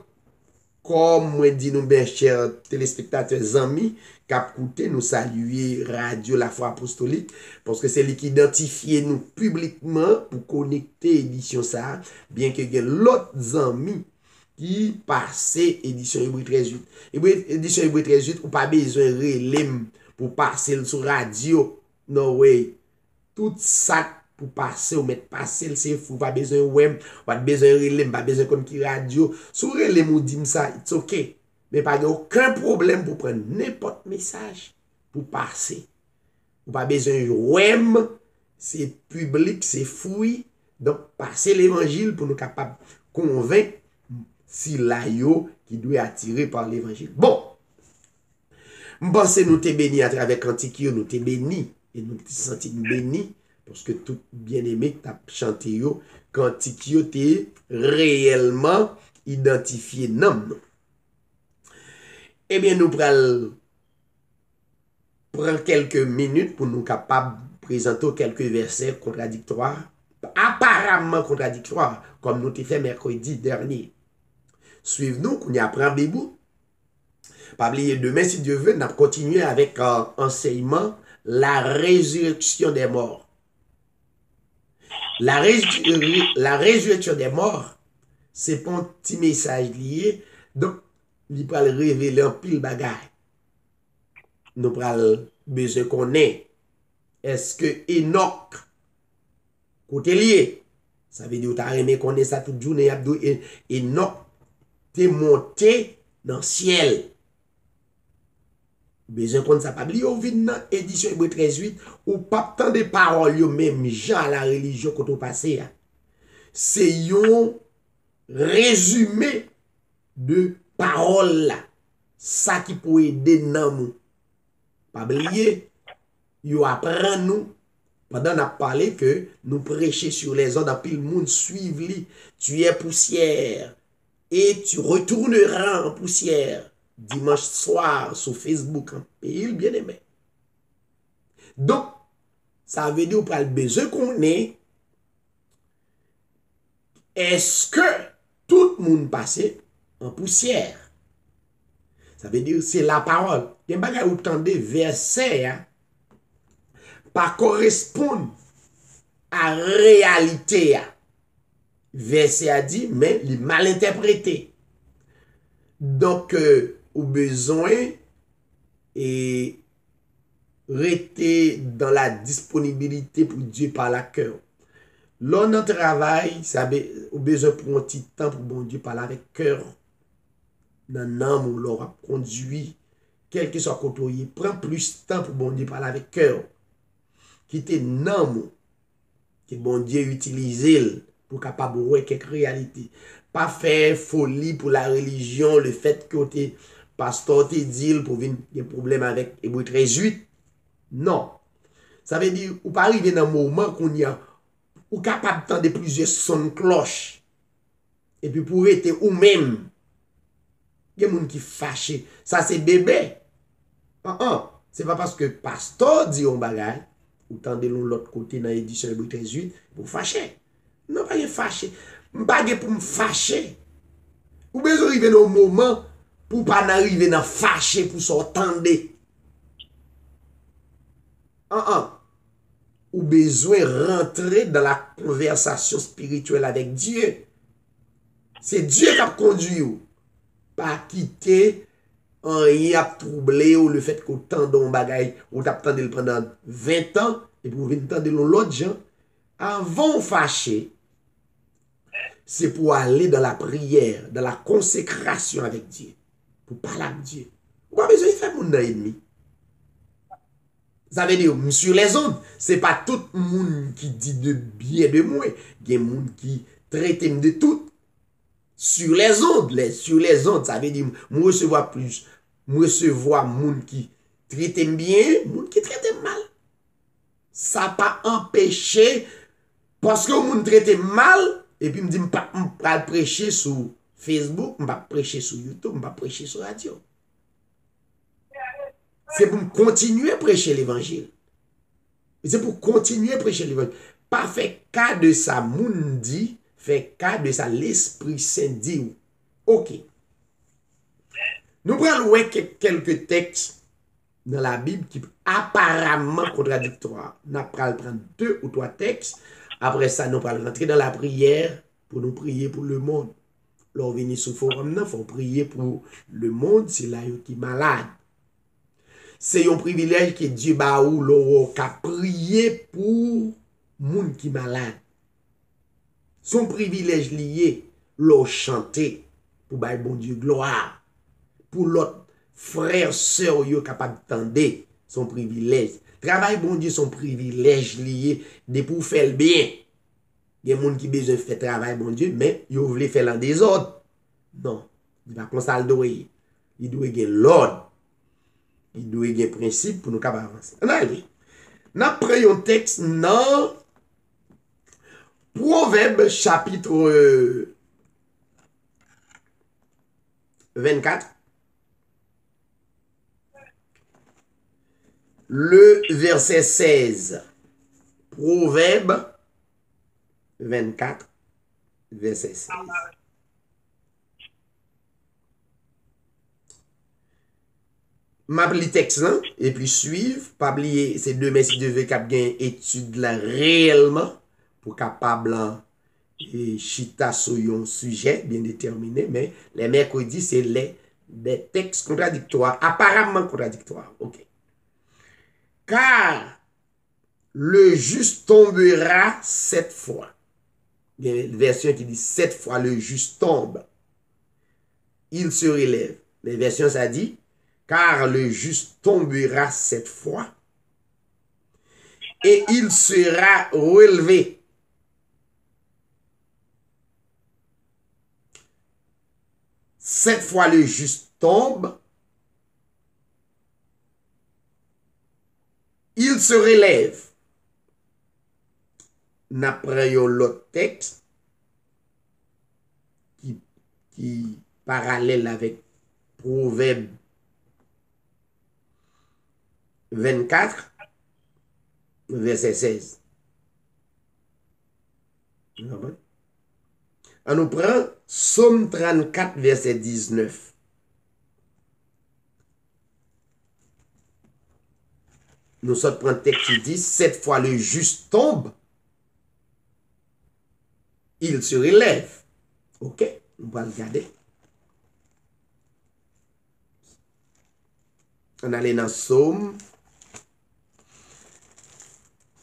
comme moi dit nous, bien chers téléspectateurs, amis, cap écouter, nous saluer Radio La Foi Apostolique, parce que c'est lui qui identifie nous publiquement pour connecter édition ça, bien que y ait l'autre amis qui passait édition Hébreu 13:8. Édition Hébreu 13:8, ou pas besoin de relem pour passer sur radio. No way. Tout ça pour passer ou mettre passer, c'est fou, pas besoin web, pas besoin relais, pas besoin comme qui radio. Sur relais, nous dit ça, it's ok. Mais pas aucun problème pour prendre n'importe message pour passer. Ou pas besoin web, c'est public, c'est fouille. Donc, passer l'évangile pour nous capables de convaincre si l'ayo qui doit attirer par l'évangile. Bon, je pense que nous t'es bénis à travers Cantikio, nous t'es bénis et nous t'es senti bénis parce que tout bien-aimé que t'as chanté yo, Cantikio t'es réellement identifié nom. Eh bien, nous prenons quelques minutes pour nous capables de présenter quelques versets contradictoires, apparemment contradictoires, comme nous t'ai fait mercredi dernier. Suivez-nous, qu'on y apprend Bibou. Pas oublier demain, si Dieu veut, nous allons continuer avec enseignement, la résurrection des morts. La résurrection des morts, c'est pas un petit message lié, donc il va le révéler en pile bagaille. Nous avons besoin qu'on ait. Est-ce que Enoch, côté lié, ça veut dire que tu as aimé qu'on ait ça toute journée, Enoch, t'es monté dans le ciel. Besoin qu'on ne s'est pas oublié, au vide dans édition Hébreux 13:8, ou pas tant de paroles, même gens à la religion qu'on a passé. C'est un résumé de paroles là. Ça qui peut aider nous. Pas oublier, yo apprend nous, pendant qu'on a parlé que nous prêcher sur les ondes, puis le monde suive li. Tu es poussière et tu retourneras en poussière. Dimanche soir sur Facebook, en pays bien aimé. Donc, ça veut dire qu'on a besoin qu'on ait. Est-ce que tout le monde passe en poussière? Ça veut dire c'est la parole. Il y a un bagage où tendez verset pas correspondre à réalité. Verset a dit, mais il est mal interprété. Donc, au besoin et rester dans la disponibilité pour Dieu par la cœur. L'on en travail, ça au besoin pour un petit temps pour bon Dieu parler avec cœur. Dans l'âme où l'on a conduit, quel que soit côté, prend plus de temps pour bon Dieu parler avec cœur. Quitter l'âme que bon Dieu utilise pour capable de voir quelques réalités. Pas faire folie pour la religion, le fait que t'es pasteur te dit pour venir des problèmes avec Hébreux 13:8. Non. Ça veut dire, ou pas arriver dans un moment qu'on y a, ou capable de plusieurs sons de cloche. Et puis pour être ou même, il y a des gens qui fâchent. Ça c'est bébé. C'est pas parce que pasteur dit un bagage, ou tendez l'autre côté dans l'édition Hébreux 13:8, pour fâcher. Non, pas fâcher. Pas pour me fâcher. Ou besoin arriver dans un moment pour pas arriver dans fâcher pour s'entendre. Ou besoin rentrer dans la conversation spirituelle avec Dieu. C'est Dieu qui a conduit ou. Pas quitter rien à troubler ou le fait qu'on tende un bagage ou t'attendez le pendant 20 ans et pour venir tendre l'autre gens avant fâcher. C'est pour aller dans la prière, dans la consécration avec Dieu. Pour parler avec Dieu. Vous n'avez pas besoin de faire mon ennemi. Ça veut dire, sur les ondes, ce n'est pas tout le monde qui dit de bien de moi. Il y a des gens qui traitent de tout. Sur les ondes, ça veut dire, moi recevoir plus. Moi recevoir des gens qui traitent bien, des gens qui traitent mal. Ça n'a pas empêché, parce que les gens traitent mal, et puis me dit, je ne vais pas prêcher sur Facebook, je ne vais pas prêcher sur YouTube, je ne vais pas prêcher sur radio. C'est pour continuer à prêcher l'évangile. C'est pour continuer à prêcher l'évangile. Pas fait cas de ça, moun dit, fait cas de ça, l'Esprit Saint dit. Ok. Nous prenons quelques textes dans la Bible qui sont apparemment contradictoires. Nous allons prendre 2 ou 3 textes. Après ça, nous allons rentrer dans la prière pour nous prier pour le monde. Lorsqu'on vient sur le forum, il faut prier pour le monde, c'est là qui est malade. C'est un privilège que Dieu ba ou l'on a prié pour moun qui malade. Son privilège lié, l'on chanter pour bailler bon Dieu gloire. Pour l'autre frère, sœur, yo capable d'entendre son privilège. Travail bon Dieu, son privilège lié de pour faire le bien. Il y a des gens qui besoin de faire travail bon Dieu, mais ils veulent faire en désordre. Non, il va comme ça le doit. Il doit avoir l'ordre. Il doit avoir un principe pour nous capables avancer. Allez. Nous prenons un texte dans Proverbe chapitre 24. Le verset 16. Proverbe 24, verset 16. M'appli texte là, et puis suivre, pas oublier ces deux messieurs de cap gain étude là réellement pour capable et chita sur un sujet bien déterminé, mais les mercredis c'est des textes contradictoires, apparemment contradictoires. OK. Car le juste tombera 7 fois. Il y a une version qui dit 7 fois le juste tombe. Il se relève. Les versions ça dit car le juste tombera 7 fois et il sera relevé. Sept fois le juste tombe, il se relève. N'apprenons l'autre texte qui parallèle avec Proverbe 24, verset 16. On nous prend Psaume 34, verset 19. Nous sommes prenons un texte qui dit 7 fois le juste tombe, il se relève. Ok, on va regarder. On allait dans Psaume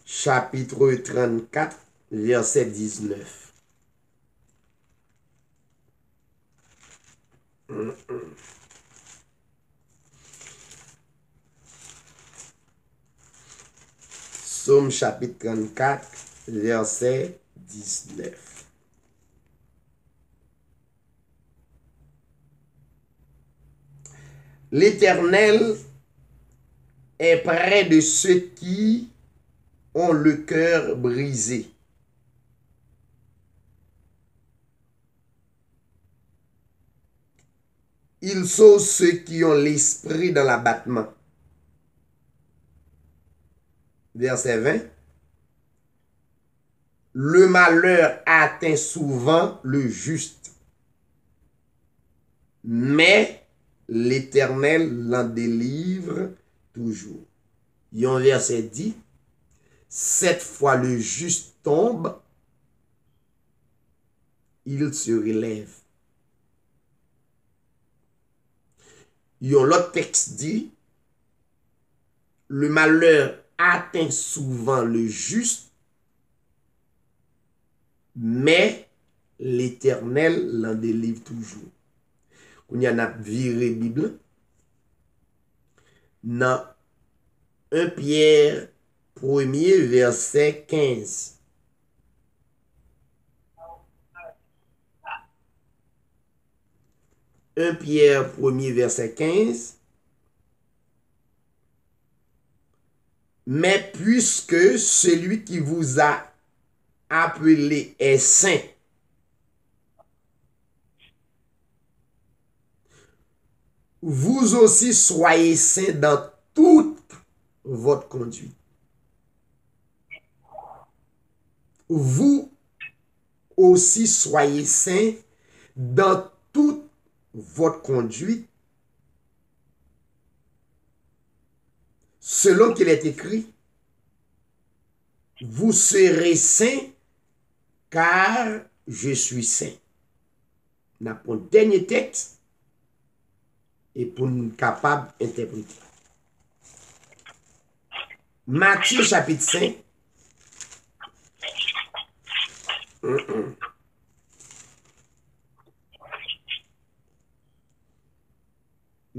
chapitre 34, verset 19. Psaume chapitre 34, verset 19. L'Éternel est près de ceux qui ont le cœur brisé. Il sauve ceux qui ont l'esprit dans l'abattement. Verset 20. Le malheur atteint souvent le juste, mais l'Éternel l'en délivre toujours. Il y a un verset dit, 7 fois le juste tombe, il se relève. Il y a l'autre texte dit, le malheur atteint souvent le juste, mais l'Éternel l'en délivre toujours. On y en a viré Bible dans 1 Pierre 1er verset 15. « 1 Pierre 1er verset 15. Mais puisque celui qui vous a appelé est saint, vous aussi soyez saints dans toute votre conduite. Vous aussi soyez saints dans toute votre conduite, selon qu'il est écrit, vous serez saints car je suis saint. Nous avons un dernier texte et pour nous capables d'interpréter. Matthieu chapitre 5,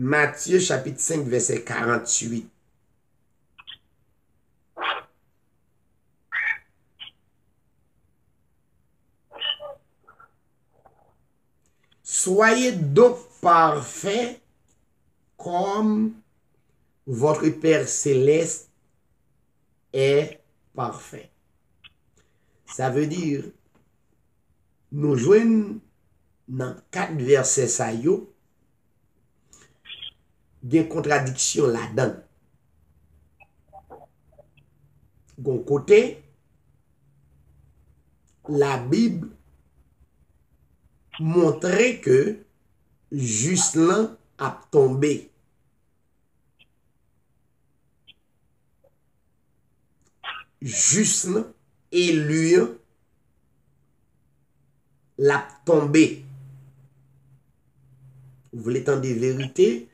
Matthieu chapitre 5, verset 48. Soyez donc parfaits comme votre Père céleste est parfait. Ça veut dire, nous joignons dans 4 versets ça yo, des contradictions là-dedans. D'un côté, la Bible montrait que Justin a tombé. Justin élu l'a tombé. Vous voulez entendre des vérités?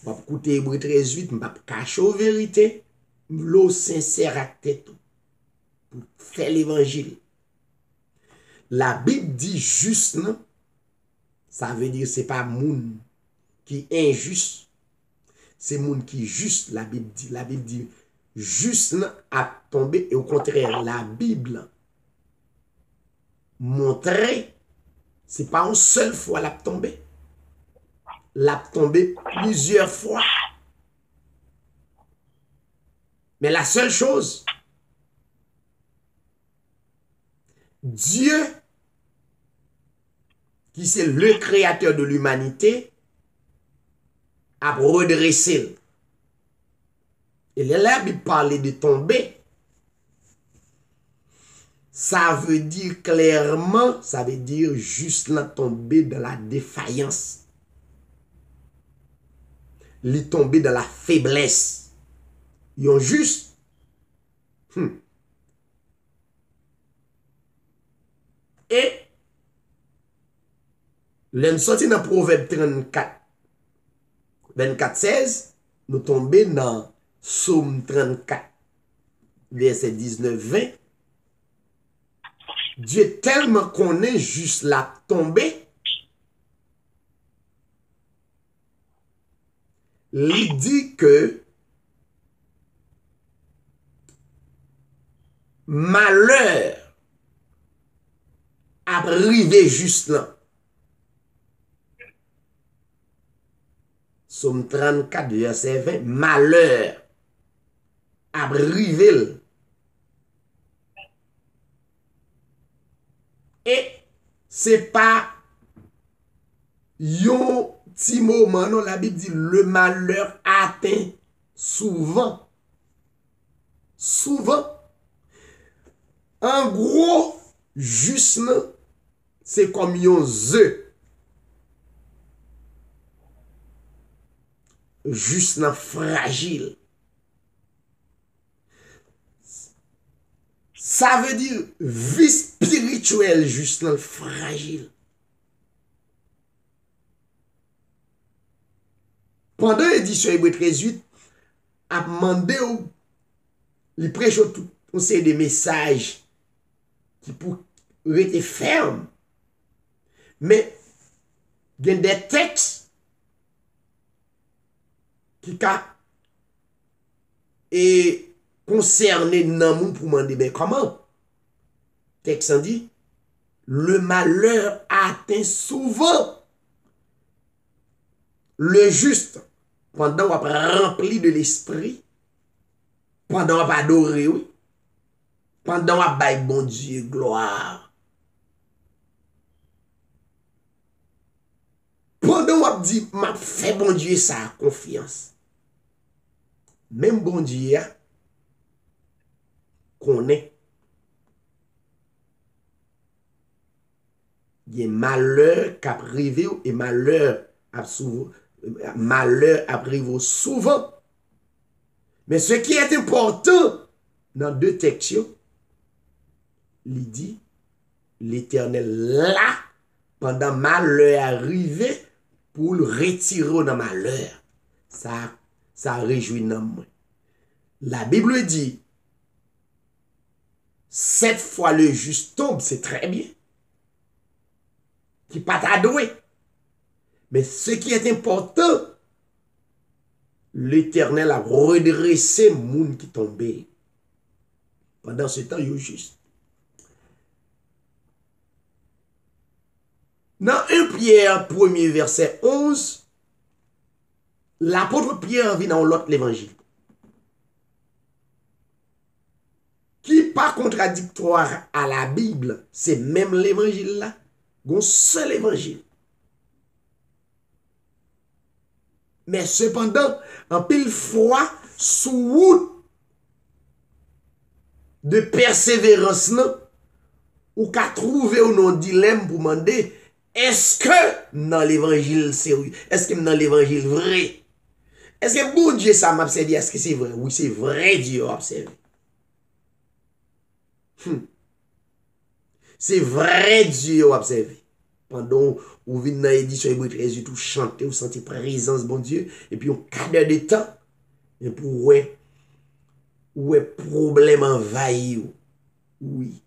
Je vais écouter Hébreux 13:8, je vais cacher aux vérités. L'eau sincère à tête pour faire l'évangile. La Bible dit juste, non? Ça veut dire c'est pas moun qui est injuste, c'est moun qui est juste. La Bible dit juste a tombé, et au contraire la Bible montrait c'est pas une seule fois l'a tombé. L'a tombé plusieurs fois. Mais la seule chose, Dieu, qui c'est le créateur de l'humanité, a redressé. Et là, la Bible parle de tomber. Ça veut dire clairement, ça veut dire juste la tomber dans la défaillance. Il tomber dans la faiblesse. Ils ont juste. Et l'un sorti dans Proverbe 34, 24-16, nous tombons dans Psaume 34, verset 19-20. Dieu tellement connaît juste la tombée. Il dit que malheur a arrivé juste là. Psaume 34, verset 20, malheur a arrivé. Et c'est pas yon petit moment, non, la Bible dit le malheur atteint souvent. Souvent. En gros, juste, c'est comme yon œuf. Juste fragile. Ça veut dire vie spirituelle juste fragile. Pendant l'édition Hébreux 13:8, a demandé les prêches tout on sait des messages qui pour rester ferme. Mais il y a des textes qui et concerné nan moun pour demander ben comment texte en dit le malheur atteint souvent le juste pendant qu'on rempli de l'esprit, pendant qu'on adoré, oui, pendant qu'on baille bon Dieu gloire, pendant qu'on dit m'a fait bon Dieu ça confiance, même bon Dieu connaît. Il y a malheur qui arrive et malheur arrive souvent. Mais ce qui est important dans deux textes, il dit l'Éternel là pendant malheur arrivé pour le retirer dans malheur. Ça réjouit dans moi. La Bible dit 7 fois le juste tombe, c'est très bien. Qui pas t'adoué. Mais ce qui est important, l'Éternel a redressé moun qui tombait. Pendant ce temps, il juste. Dans 1 Pierre, 1er verset 11, l'apôtre Pierre vient dans l'autre l'évangile. Qui pas contradictoire à la Bible, c'est même l'évangile là. Un seul évangile. Mais cependant, en pile fois, sous route de persévérance, ou qu'à trouver ou non dilemme pour demander, est-ce que dans l'évangile sérieux, est-ce que dans l'évangile vrai, est-ce que bon Dieu ça m'a observé, est-ce que c'est vrai? Oui, c'est vrai Dieu a observé. C'est vrai Dieu a observé. Pendant vous venez dans l'édition hébreu 13, vous chantez, vous sentez présence bon Dieu, et puis on cadre de temps, et pour ouais problème envahi, oui.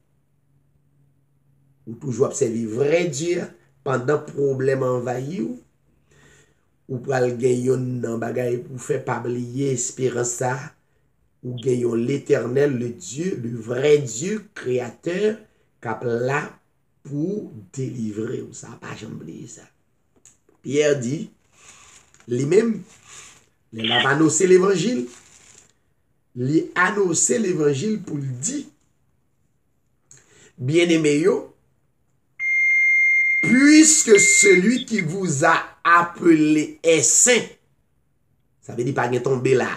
Ou toujours observer vrai Dieu, pendant problème envahi, ou pral gagnon nan bagay pour faire pas oublier espérance ça, ou gagnon l'Éternel, le Dieu, le vrai Dieu créateur, cap là pour délivrer, ou ça pas jamais oublier ça. Pierre dit, lui-même, il a annoncé l'évangile, il a annoncé l'évangile pour le dire, bien-aimé yo, puisque celui qui vous a appelé est saint, ça veut dire pas qu'il tombé là.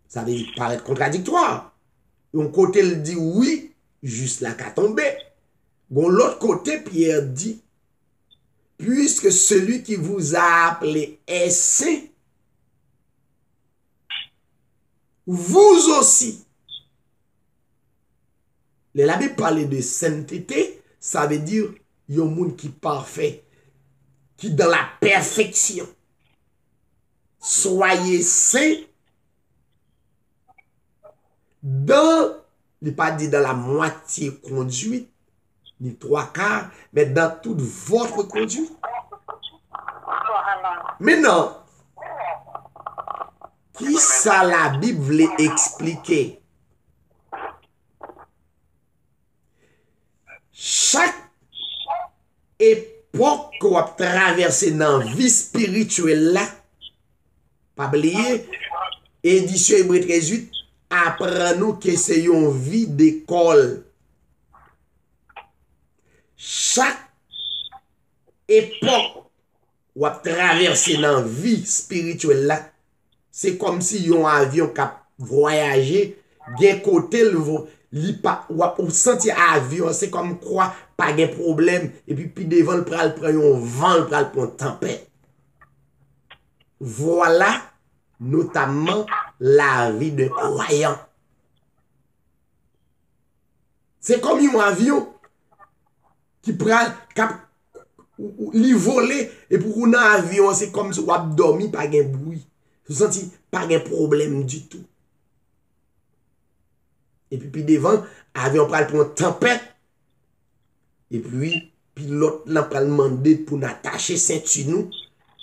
Ça veut dire paraître contradictoire. Un côté il dit oui, juste là qu'à tomber. Bon, l'autre côté, Pierre dit, puisque celui qui vous a appelé est saint, vous aussi. La Bible parle de sainteté, ça veut dire il y a un monde qui est parfait, qui est dans la perfection. Soyez saints dans, il n'est pas dit dans la moitié conduite, ni 3/4, mais dans toute votre conduite. Maintenant, qui ça la Bible voulait expliquer? Chaque époque qu'on a traversé dans la vie spirituelle là, pas oublier, édition hébreu 13:8, apprend nous que c'est une vie d'école. Chaque époque qu'on a traversé dans la vie spirituelle là, c'est comme si un avion qui a voyagé, d'un côté ou senti avion, c'est comme quoi pas de problème, et puis devant le pral prend un vent, le pral prend tempête. Voilà notamment la vie de croyant. C'est comme un avion qui prend li voler, et pour un avion c'est comme si on a dormi pas de bruit. Vous sentez pas de problème du tout. Et puis devant, avion pral prend tempête. Et puis pilote n'a pas demandé pour n'attacher ceinture nous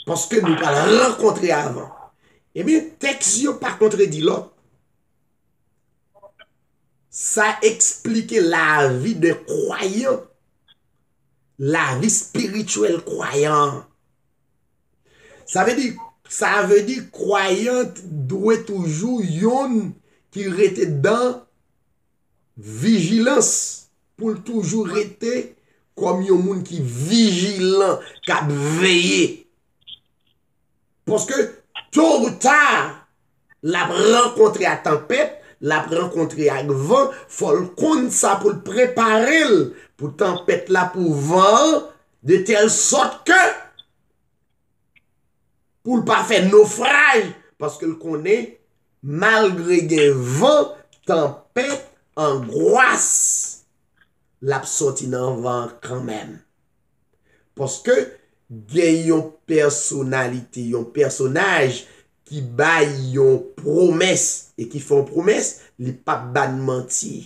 parce que nous pas rencontrer avant. Et bien texte yo pas contredit l'autre. Ça explique la vie de croyant, la vie spirituelle croyant. Ça veut dire croyant doit toujours yon qui rete dans vigilance pour toujours rester comme un monde qui vigilant, qui a veillé. Parce que tôt ou tard, la rencontrer à tempête, la rencontrer à vent, faut le compte ça pour le préparer pour tempête là pour vent, de telle sorte que pour ne pas faire naufrage, parce que le connaît, malgré des vent, tempête, angoisse, l'a sorti dans le vent quand même. Parce que il y a une personnalité, un personnage qui baille une promesse et qui font promesse, il pas ban mentir.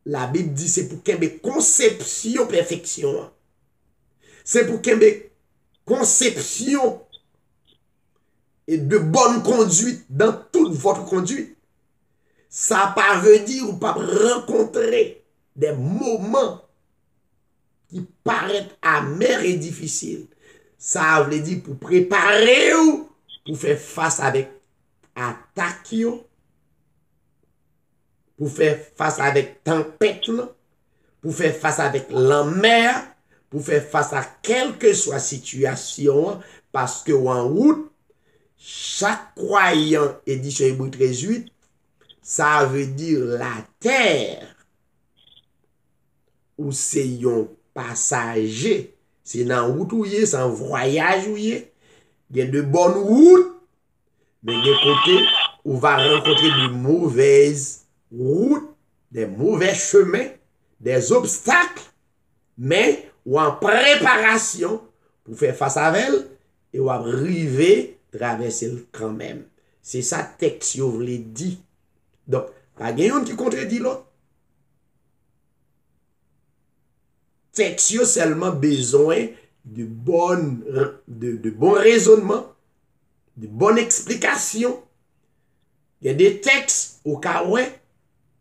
La Bible dit c'est pour qu'il y ait conception perfection. C'est pour qu'il y ait conception et de bonne conduite dans toute votre conduite. Ça pas veut dire ou pas rencontrer des moments qui paraissent amers et difficiles. Ça veut dire pour préparer ou pour faire face avec attaque, pour faire face avec tempête, pour faire face avec la mer, pour faire face à quelle que soit la situation, parce que en route, chaque croyant, édition Hébreu 13:8, ça veut dire la terre où c'est un passager, c'est dans route où c'est un voyage où il y a de bonnes routes, mais de côté où va rencontrer de mauvaises routes, des mauvais chemins, des obstacles, mais ou en préparation pour faire face à elle et ou arriver traverser quand même. C'est ça texte vous voulez dire. Donc, pas quelqu'un qui contredit l'autre. Texte seulement besoin de bon raisonnement, de bonne explication. Il y a des textes au cas où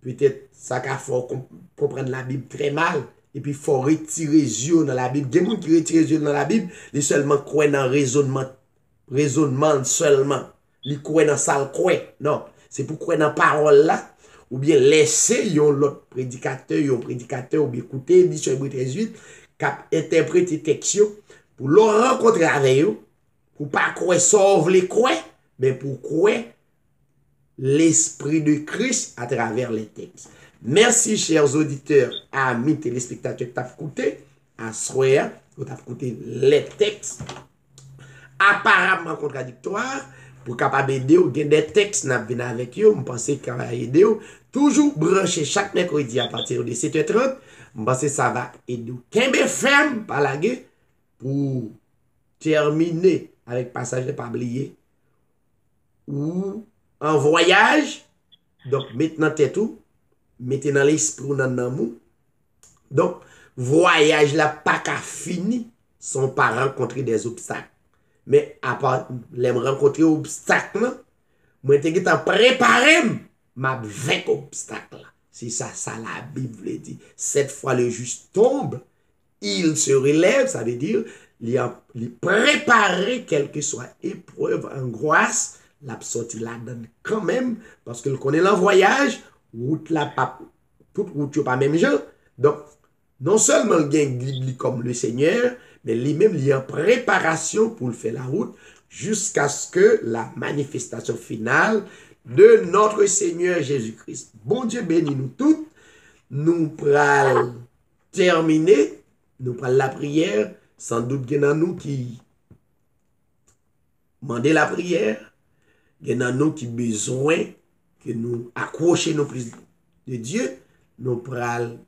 peut-être ça qu'il faut comprendre la Bible très mal. Et puis il faut retirer les yeux dans la Bible. Il y a des gens qui retirent les yeux dans la Bible, ils seulement croient dans raisonnement seulement. Ils croient dans ça, non. C'est pour croire dans la parole là, ou bien laisser l'autre prédicateur, ou bien écouter, dit sur Hébreu 13:8, qui a interprété texte pour le rencontrer avec eux, pour pas croire sauve les croix, mais pour croire l'Esprit de Christ à travers les textes. Merci, chers auditeurs, amis téléspectateurs qui t'ont écouté, à soir, qui t'ont écouté les textes apparemment contradictoires, pour capable aider ou des textes n'a venir avec eux, je pense que ça va aider ou toujours brancher chaque mercredi à partir de 7h30, je pense que ça va aider ou Kembe ferme par la gueule pour terminer avec passage de pas oublier ou en voyage. Donc maintenant t'es tout, mettez dans l'esprit ou dans l'amour. Donc voyage là pas qu'à fini sans pas rencontrer des obstacles. Mais à part les rencontrer obstacles, moi te qui t'en préparé m'a avec obstacle. C'est ça la Bible dit. Cette fois le juste tombe, il se relève, ça veut dire il préparer quelle que soit épreuve, angoisse, l'a sorti la donne quand même parce qu'il connaît le voyage, route là pas toute route pas même gens. Donc non seulement il guide comme le Seigneur, mais lui-même, il est en préparation pour faire la route jusqu'à ce que la manifestation finale de notre Seigneur Jésus-Christ. Bon Dieu bénit nous toutes. Nous pourrons terminer, nous pourrons la prière. Sans doute, il y en a nous qui demandent la prière. Il y en a nous qui ont besoin que nous accrochions plus de Dieu. Nous pourrons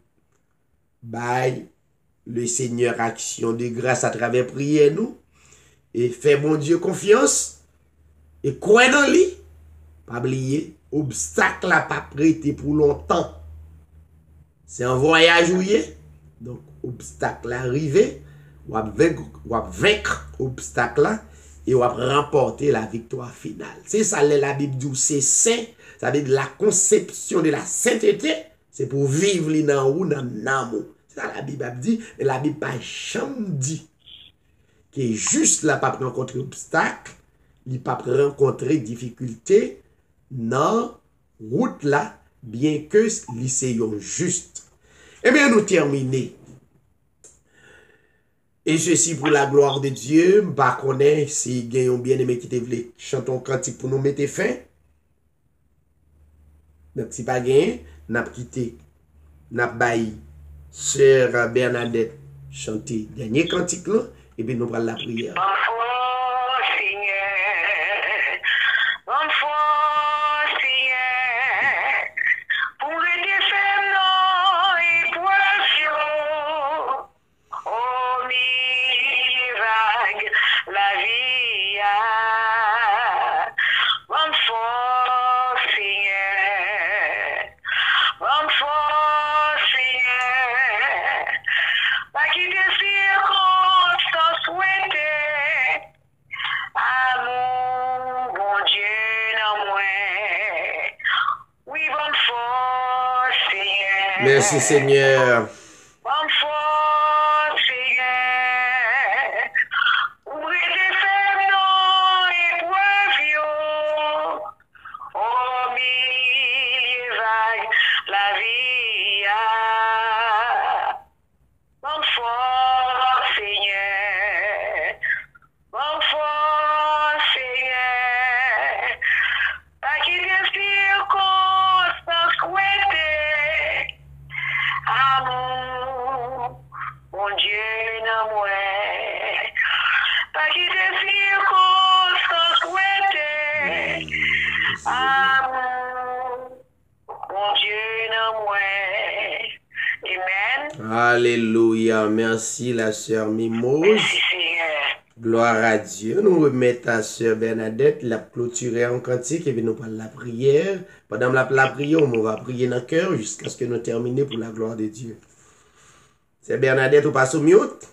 bailler le Seigneur action de grâce à travers prière nous et fait bon Dieu confiance et croire dans lui. Pas oublier, obstacle là pas prêté pour longtemps. C'est un voyage où il est. Donc obstacle arrivé, ou vaincre obstacle là et ou remporter la victoire finale. C'est ça la Bible dit c'est saint, ça veut dire la conception de la sainteté, c'est pour vivre dans l'amour. Ça la Bible a dit, mais la Bible pas jamais dit que juste là pas rencontrer obstacle, il pas rencontrer difficulté dans route là, bien que l'essayons juste. Eh bien nous terminer. Et ceci pour la gloire de Dieu, pas connaît si gagnons bien aimé qui te voulait chanter un cantique pour nous mettre fin. Donc si pas gagné, n'a quitté, n'a bailli Sœur Bernadette chanter dernier cantique là, et puis nous prenons la prière. Like you can see a circonstance waiting. Oui, bonne force, Seigneur. Merci Seigneur. Bonne force, Seigneur. Ouvrez tes faibles non épreuves, yo. Oh, mille vagues, la vie a. Bonne force, Seigneur. Bonne force, Seigneur. Pas quitter circonstances souhaitées. Amour, mon Dieu, non, moi. Pas quitter circonstances souhaitées. Amour, mon Dieu, non, moi. Amen. Alléluia. Merci la sœur Mimose. Merci, Seigneur. Gloire à Dieu. Nous remettons à sœur Bernadette la clôturer en cantique et puis nous parlons de la prière. Pendant la prière, on va prier dans le cœur jusqu'à ce que nous terminions pour la gloire de Dieu. C'est Bernadette, ou passe au mute?